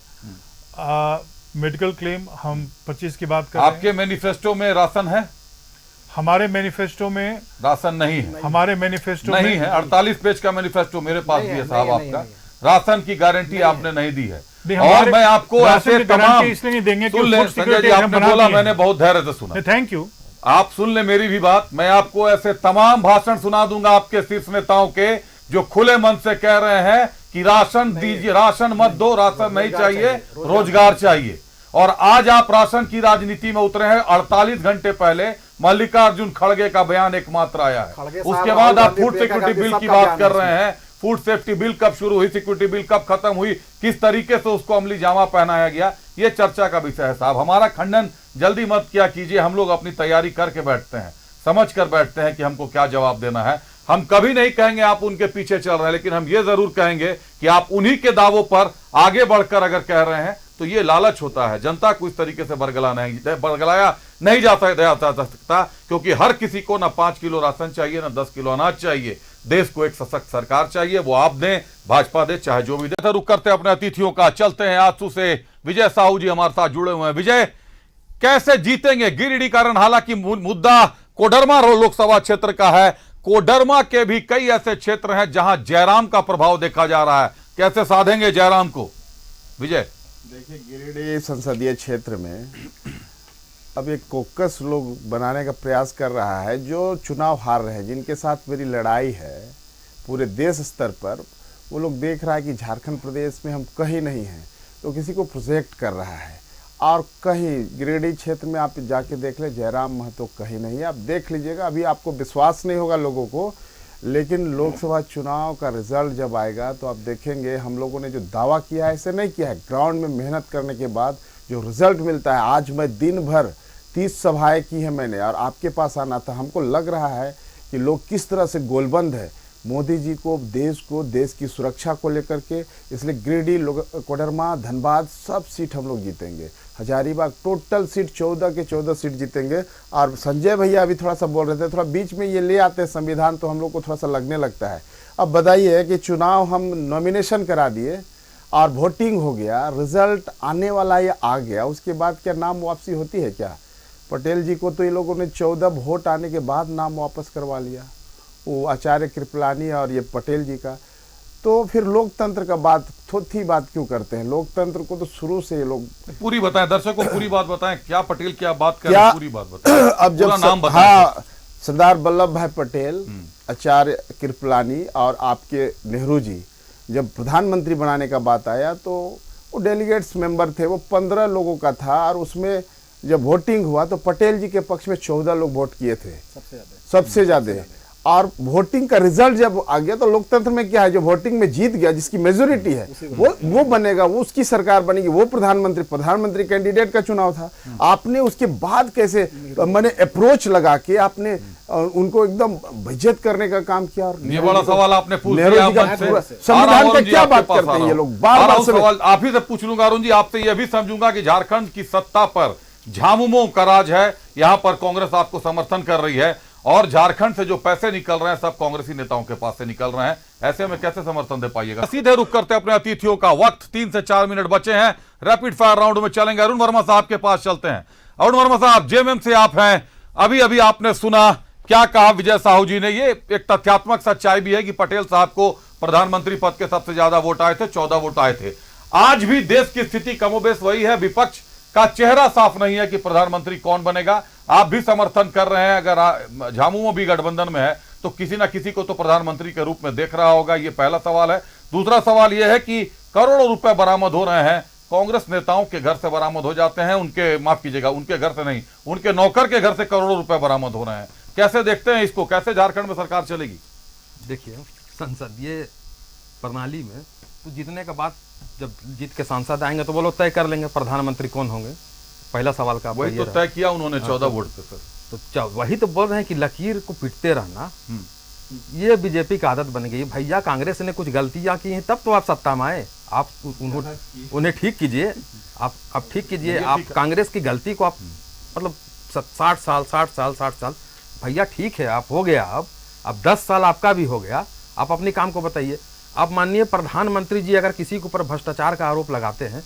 मेडिकल क्लेम, हम 25 की बात कर रहे हैं। आपके मैनिफेस्टो में राशन है? हमारे मैनिफेस्टो में राशन नहीं है। हमारे मैनिफेस्टो नहीं में है। 48 पेज का मैनिफेस्टो मेरे पास भी है साहब आपका। राशन की गारंटी आपने नहीं दी है। और मैं आपको ऐसे तमाम, इसलिए नहीं देंगे सुन ले संजय जी, आपने बोला, मैंने बहुत धैर्य से सुना। Thank you. आप सुन ले मेरी भी बात। मैं आपको ऐसे तमाम भाषण सुना दूंगा आपके शीर्ष नेताओं के जो खुले मन से कह रहे हैं कि राशन दीजिए, राशन मत दो, राशन नहीं चाहिए, रोजगार चाहिए। और आज आप राशन की राजनीति में उतरे हैं। 48 घंटे पहले मल्लिकार्जुन खड़गे का बयान एकमात्र आया है, उसके बाद आप फूड सिक्योरिटी बिल की बात कर रहे हैं। फूड सेफ्टी बिल कब शुरू हुई, सिक्योरिटी बिल कब खत्म हुई, किस तरीके से उसको अमली जामा पहनाया गया, ये चर्चा का विषय है साहब। हमारा खंडन जल्दी मत किया कीजिए। हम लोग अपनी तैयारी करके बैठते हैं, समझ कर बैठते हैं कि हमको क्या जवाब देना है। हम कभी नहीं कहेंगे आप उनके पीछे चल रहे हैं, लेकिन हम ये जरूर कहेंगे कि आप उन्हीं के दावों पर आगे बढ़कर अगर कह रहे हैं तो ये लालच होता है। जनता को इस तरीके से बरगलाया नहीं जा सकता, क्योंकि हर किसी को ना 5 किलो राशन चाहिए, ना 10 किलो अनाज चाहिए। देश को एक सशक्त सरकार चाहिए, वो आप दें, भाजपा दे, चाहे जो भी दे। रुक करते अपने अतिथियों का, चलते हैं आंसू से। विजय साहू जी हमारे साथ जुड़े हुए हैं। विजय, कैसे जीतेंगे गिरिडीह? कारण हालांकि मुद्दा कोडरमा लोकसभा क्षेत्र का है, कोडरमा के भी कई ऐसे क्षेत्र हैं जहां जयराम का प्रभाव देखा जा रहा है। कैसे साधेंगे जयराम को विजय? देखिए, गिरिडीह संसदीय क्षेत्र में अब एक कोकस लोग बनाने का प्रयास कर रहा है जो चुनाव हार रहे हैं, जिनके साथ मेरी लड़ाई है पूरे देश स्तर पर। वो लोग देख रहा है कि झारखंड प्रदेश में हम कहीं नहीं हैं, तो किसी को प्रोजेक्ट कर रहा है। और कहीं गिरिडीह क्षेत्र में आप जाके देख ले, जयराम महतो कहीं नहीं है। आप देख लीजिएगा, अभी आपको विश्वास नहीं होगा लोगों को, लेकिन लोकसभा चुनाव का रिजल्ट जब आएगा तो आप देखेंगे हम लोगों ने जो दावा किया है ऐसे नहीं किया है। ग्राउंड में मेहनत करने के बाद जो रिजल्ट मिलता है, आज मैं दिन भर 30 सभाएं की है मैंने, और आपके पास आना था। हमको लग रहा है कि लोग किस तरह से गोलबंद है मोदी जी को, देश की सुरक्षा को लेकर के। इसलिए गिरिडीह, कोडरमा, धनबाद सब सीट हम लोग जीतेंगे। हजारीबाग टोटल सीट 14 के 14 सीट जीतेंगे। और संजय भैया अभी थोड़ा सा बोल रहे थे, थोड़ा बीच में ये ले आते हैं संविधान, तो हम लोग को थोड़ा सा लगने लगता है। अब बताइए कि चुनाव हम नॉमिनेशन करा दिए और वोटिंग हो गया, रिजल्ट आने वाला ये आ गया, उसके बाद क्या नाम वापसी होती है क्या? पटेल जी को तो ये लोगों ने 14 वोट आने के बाद नाम वापस करवा लिया, वो आचार्य कृपलानी और ये पटेल जी का। तो फिर लोकतंत्र का बात थोड़ी बात क्यों करते हैं? लोकतंत्र को तो शुरू से ये लोग पूरी बताएं, दर्शकों को पूरी बात बताएं। क्या पटेल क्या बात कर रहे हैं, पूरी बात बताएं। अब जब नाम बताएं। हाँ, सरदार वल्लभ भाई पटेल, आचार्य कृपलानी और आपके नेहरू जी, जब प्रधानमंत्री बनाने का बात आया तो वो डेलीगेट्स मेंबर थे, वो 15 लोगों का था। और उसमें जब वोटिंग हुआ तो पटेल जी के पक्ष में 14 लोग वोट किए थे, सबसे ज्यादा। और वोटिंग का रिजल्ट जब आ गया तो लोकतंत्र में क्या है, जो वोटिंग में जीत गया, जिसकी मेजोरिटी है, वो बनेगा, वो उसकी सरकार बनेगी, वो प्रधानमंत्री कैंडिडेट का चुनाव था। आपने उसके बाद कैसे मैंने अप्रोच लगा के आपने उनको एकदम बेइज्जत करने का काम किया। ये बड़ा सवाल आपने पूछ नेहरू लिया। जी का संविधान का क्या बात करते हैं ये लोग? बार-बार सवाल आप ही से पूछ लूंगा अरुण जी, आपसे यह भी समझूंगा कि झारखंड की सत्ता पर झामुमो का राज है, यहां पर कांग्रेस आपको समर्थन कर रही है, और झारखंड से जो पैसे निकल रहे हैं सब कांग्रेसी नेताओं के पास से निकल रहे हैं। ऐसे में कैसे समर्थन दे पाइएगा? सीधे रुक करते अपने अतिथियों का, वक्त 3 से 4 मिनट बचे हैं, रैपिड फायर राउंड में चलेंगे। अरुण वर्मा साहब के पास चलते हैं। अरुण वर्मा साहब, जेएमएम से आप हैं, अभी अभी आपने सुना क्या कहा विजय साहू जी ने। ये एक तथ्यात्मक सच्चाई भी है कि पटेल साहब को प्रधानमंत्री पद के सबसे ज्यादा वोट आए थे, 14 वोट आए थे। आज भी देश की स्थिति कमोबेश वही है, विपक्ष का चेहरा साफ नहीं है कि प्रधानमंत्री कौन बनेगा। आप भी समर्थन कर रहे हैं, अगर झामुमो भी गठबंधन में है तो किसी ना किसी को तो प्रधानमंत्री के रूप में देख रहा होगा, ये पहला सवाल है। दूसरा सवाल यह है कि करोड़ों रुपए बरामद हो रहे हैं, कांग्रेस नेताओं के घर से बरामद हो जाते हैं, उनके, माफ कीजिएगा, उनके घर से नहीं, उनके नौकर के घर से करोड़ों रुपए बरामद हो रहे हैं। कैसे देखते हैं इसको, कैसे झारखंड में सरकार चलेगी? देखिए, संसदीय प्रणाली में तो जीतने के बाद जब जीत के सांसद आएंगे तो वो लोग तय कर लेंगे प्रधानमंत्री कौन होंगे। पहला सवाल का वही तो तय किया उन्होंने 14 वोट पे। तो वही तो बोल रहे हैं कि लकीर को पीटते रहना ये बीजेपी की आदत बन गई। भैया, कांग्रेस ने कुछ गलतियां की हैं तब तो आप सत्ता में आए, आप उन्हें ठीक कीजिए, आप ठीक कीजिए। आप कांग्रेस की गलती को आप मतलब 60 साल भैया ठीक है, आप हो गया, अब 10 साल आपका भी हो गया, आप अपने काम को बताइए। अब माननीय प्रधानमंत्री जी अगर किसी के ऊपर भ्रष्टाचार का आरोप लगाते हैं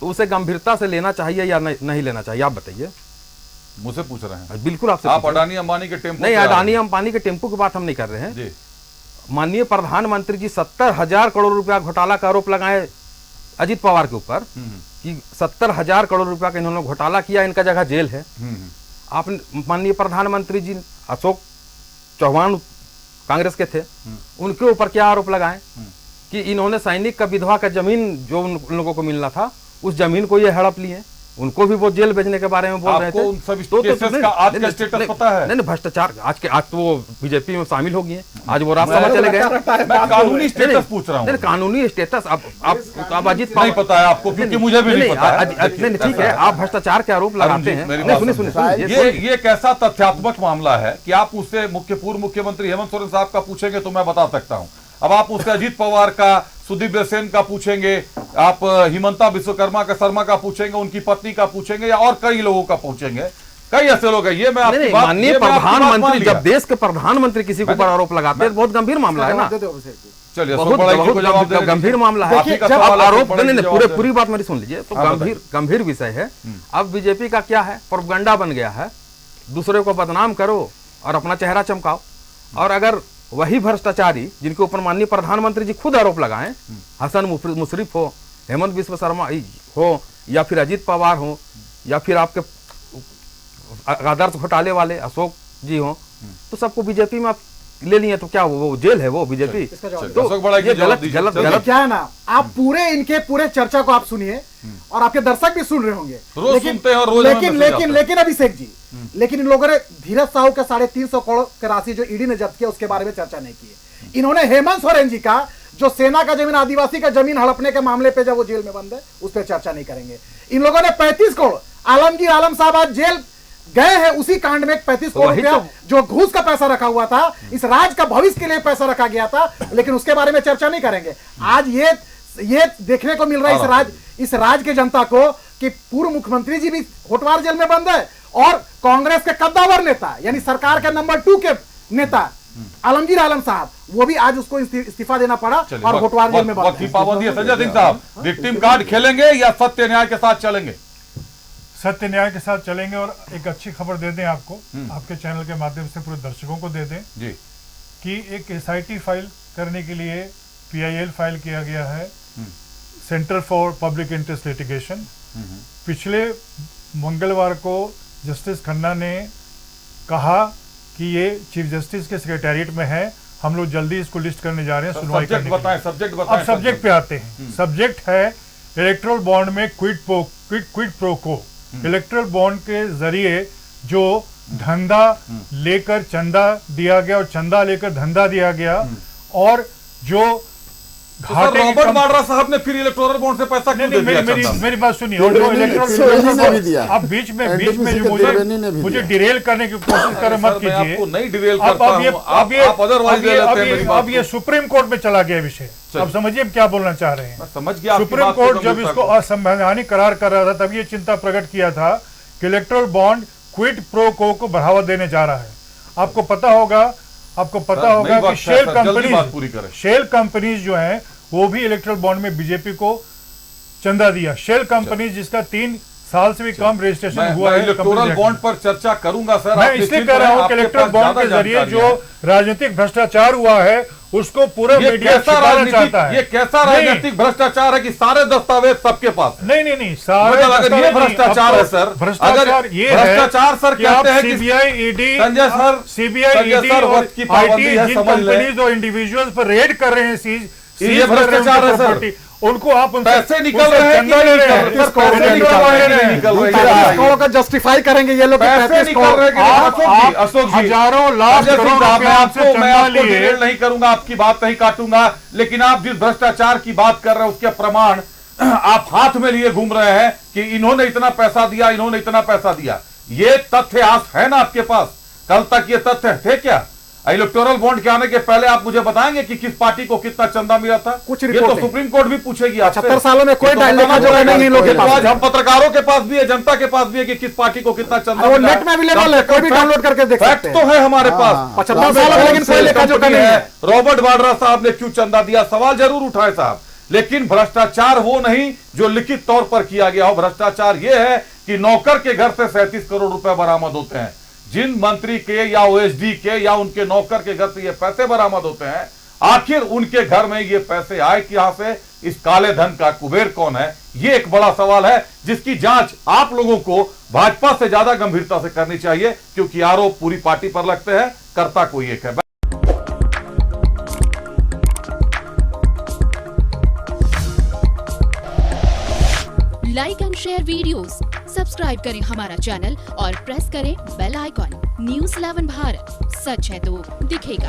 तो उसे गंभीरता से लेना चाहिए या नहीं लेना चाहिए, आप बताइए। मुझसे पूछ रहे हैं? बिल्कुल आपसे आप अडानी अंबानी के टेम्पो नहीं, अडानी अंबानी के टेम्पो की बात हम नहीं कर रहे हैं जी। माननीय प्रधानमंत्री जी 70,000 करोड़ रुपया घोटाला का आरोप लगाए अजीत पवार के ऊपर कि 70,000 करोड़ रुपया का इन्होंने घोटाला किया, इनका जगह जेल है। आप माननीय प्रधानमंत्री जी अशोक चौहान कांग्रेस के थे, उनके ऊपर क्या आरोप लगाए कि इन्होंने सैनिक का विधवा का जमीन जो उन लोगों को मिलना था उस जमीन को ये हड़प लिए, उनको भी वो जेल भेजने के बारे में बोल रहे थे। उन सब केसेस का आज का स्टेटस पता है? नहीं, भ्रष्टाचार आज तो वो बीजेपी में शामिल हो गई है, आज वो राज्यसभा चले गए। मैं कानूनी स्टेटस पूछ रहा हूँ। कानूनी स्टेटस आप अजीत नहीं पता है आपको, क्योंकि मुझे भी नहीं पता है। ठीक है, आप भ्रष्टाचार के आरोप लगाते हैं। सुनिए, ये कैसा तथ्यात्मक मामला है कि आप उससे पूर्व मुख्यमंत्री हेमंत सोरेन साहब का पूछेंगे तो मैं बता सकता हूँ। अब आप उससे अजीत पवार का, सुदीप सेन का पूछेंगे, आप हिमंता विश्वकर्मा का शर्मा का पूछेंगे, उनकी पत्नी का पूछेंगे या और कई लोगों का पूछेंगे, कई ऐसे लोग हैं। ये मैं आपकी बात, माननीय प्रधानमंत्री, जब देश के प्रधानमंत्री किसी के ऊपर आरोप लगाते हैं बहुत गंभीर मामला है ना। चलिए, बहुत गंभीर मामला है। आरोप पूरी बात मेरी सुन लीजिए। तो गंभीर विषय है। अब बीजेपी का क्या है, प्रोपगंडा बन गया है, दूसरे को बदनाम करो और अपना चेहरा चमकाओ। और अगर वही भ्रष्टाचारी जिनके ऊपर माननीय प्रधानमंत्री जी खुद आरोप लगाएं, हसन मुशर्रफ हो, हेमंत विश्व शर्मा हो, या फिर अजीत पवार हो, या फिर आपके आदर्श घोटाले वाले अशोक जी हो, तो सबको बीजेपी में आप ले लिए तो क्या वो जेल है वो बीजेपी? तो ये गलत क्या है ना, आप इनके पूरे चर्चा को आप सुनिए और आपके दर्शक भी सुन रहे होंगे। लेकिन अभिषेक जी, लेकिन इन लोगों ने धीरज साहू के 350 करोड़ की राशि जो ईडी ने जब्त किया उसके बारे में चर्चा नहीं की। इन्होंने हेमंत सोरेन जी का जो सेना का जमीन, आदिवासी का जमीन हड़पने के मामले पे जब वो जेल में बंद है उस पर चर्चा नहीं करेंगे। इन लोगों ने 35 करोड़, आलमगीर आलम साहब आज जेल गए हैं उसी कांड में, 35 करोड़ रुपया जो घूस का पैसा रखा हुआ था, इस राज्य का भविष्य के लिए पैसा रखा गया था, लेकिन उसके बारे में चर्चा नहीं करेंगे। आज ये देखने को मिल रहा है इस राज्य के जनता को कि पूर्व मुख्यमंत्री जी भी होटवार जेल में बंद है और कांग्रेस के कद्दावर नेता यानी सरकार के नंबर 2 के नेता आलमगीर आलम साहब, वो भी आज उसको इस्तीफा देना पड़ा और होटवार जेल में बंद है। पाबंदी है। संजय सिंह साहब, विक्टिम कार्ड खेलेंगे या सत्य न्याय के साथ चलेंगे? सत्य न्याय के साथ चलेंगे। और एक अच्छी खबर दे दें आपको, आपके चैनल के माध्यम से पूरे दर्शकों को दे दें जी कि एक SIT फाइल करने के लिए PIL फाइल किया गया है, centre for public interest litigation. पिछले मंगलवार को जस्टिस खन्ना ने कहा कि ये चीफ जस्टिस के सेक्रेटेरिएट में है, हम लोग जल्दी इसको लिस्ट करने जा रहे हैं, सुनवाई करने के लिए। अब सब्जेक्ट पे आते हैं। सब्जेक्ट है इलेक्ट्रल बॉन्ड में क्विड प्रो को। इलेक्ट्रल बॉन्ड के जरिए जो धंधा लेकर चंदा दिया गया और चंदा लेकर धंधा दिया गया, और जो रॉबर्ट वाड्रा साहब ने फिर इलेक्टोरल बॉन्ड से पैसा क्यों दे दिया? मेरी बात सुनिए। अब बीच में मुझे डिरेल करने की कोशिश कर मत कीजिए। अब ये सुप्रीम कोर्ट में चला गया विषय। अब समझिए क्या बोलना चाह रहे हैं। समझ गया। सुप्रीम कोर्ट जब इसको असंवैधानिक करार कर रहा था तब ये चिंता प्रकट किया था कि इलेक्टोरल बॉन्ड क्विड प्रो को बढ़ावा देने जा रहा है। आपको पता होगा कि शेल कंपनीज जो हैं वो भी इलेक्ट्रल बॉन्ड में बीजेपी को चंदा दिया। शेल कंपनीज जिसका 3 साल से भी कम रजिस्ट्रेशन हुआ है। इलेक्टोरल बॉन्ड पर चर्चा करूंगा सर। मैं इसलिए कह रहा हूं कि इलेक्टोरल बॉन्ड के जरिए जो राजनीतिक भ्रष्टाचार हुआ है उसको पूरा मीडिया छिपाना चाहता है। ये कैसा राजनीतिक भ्रष्टाचार है कि सारे दस्तावेज सबके पास? नहीं सारे ये भ्रष्टाचार है सर। भ्रष्टाचार ये भ्रष्टाचार सर कहते हैं कि CBI ED और IT जिन कंपनीज और इंडिविजुअल्स पर रेड कर रहे हैं, ये भ्रष्टाचार है सर। उनको आप पैसे निकल रहे हैं, करोड़ का जस्टिफाई करेंगे ये लोग। पैसे निकल रहे हैं अशोक जी, हजारों लाख करोड़। मैं आपको डिटेल नहीं करूंगा, आपकी बात नहीं काटूंगा, लेकिन आप जिस भ्रष्टाचार की बात कर रहे हैं उसके प्रमाण आप हाथ में लिए घूम रहे हैं कि इन्होंने इतना पैसा दिया, इन्होंने इतना पैसा दिया। ये तथ्य आज है ना आपके पास? कल तक ये तथ्य थे क्या? इलेक्टोरल बॉन्ड के आने के पहले आप मुझे बताएंगे कि किस पार्टी को कितना चंदा मिला था? कुछ ये तो रिपोर्ट है। सुप्रीम कोर्ट भी पूछेगी आपसे। 75 सालों में कोई ये तो डायलेमा बताना जो है पड़ेगा। नहीं इन लोगों के ये तो पास आज हम पत्रकारों के पास भी है, जनता के पास भी है कि किस पार्टी को कितना चंदा वो मिला नेट में अवेलेबल है, कोई भी डाउनलोड करके देख फैक्ट सकते तो हैं। है हमारे पास। 75 सालों में लेकिन कोई लेखा जोखा नहीं है। रॉबर्ट वाड्रा साहब ने क्यों चंदा दिया, सवाल जरूर उठाए साहब, लेकिन भ्रष्टाचार वो नहीं जो लिखित तौर पर किया गया हो। भ्रष्टाचार यह है कि नौकर के घर से 37 करोड़ रुपए बरामद होते हैं। जिन मंत्री के या ओएसडी के या उनके नौकर के घर से ये पैसे बरामद होते हैं, आखिर उनके घर में ये पैसे आए कहां से? इस काले धन का कुबेर कौन है? ये एक बड़ा सवाल है जिसकी जांच आप लोगों को भाजपा से ज्यादा गंभीरता से करनी चाहिए, क्योंकि आरोप पूरी पार्टी पर लगते हैं, करता कोई एक है। Like and share videos, subscribe करें हमारा चैनल और प्रेस करें बेल आइकॉन। न्यूज़ 11 भारत, सच है तो दिखेगा।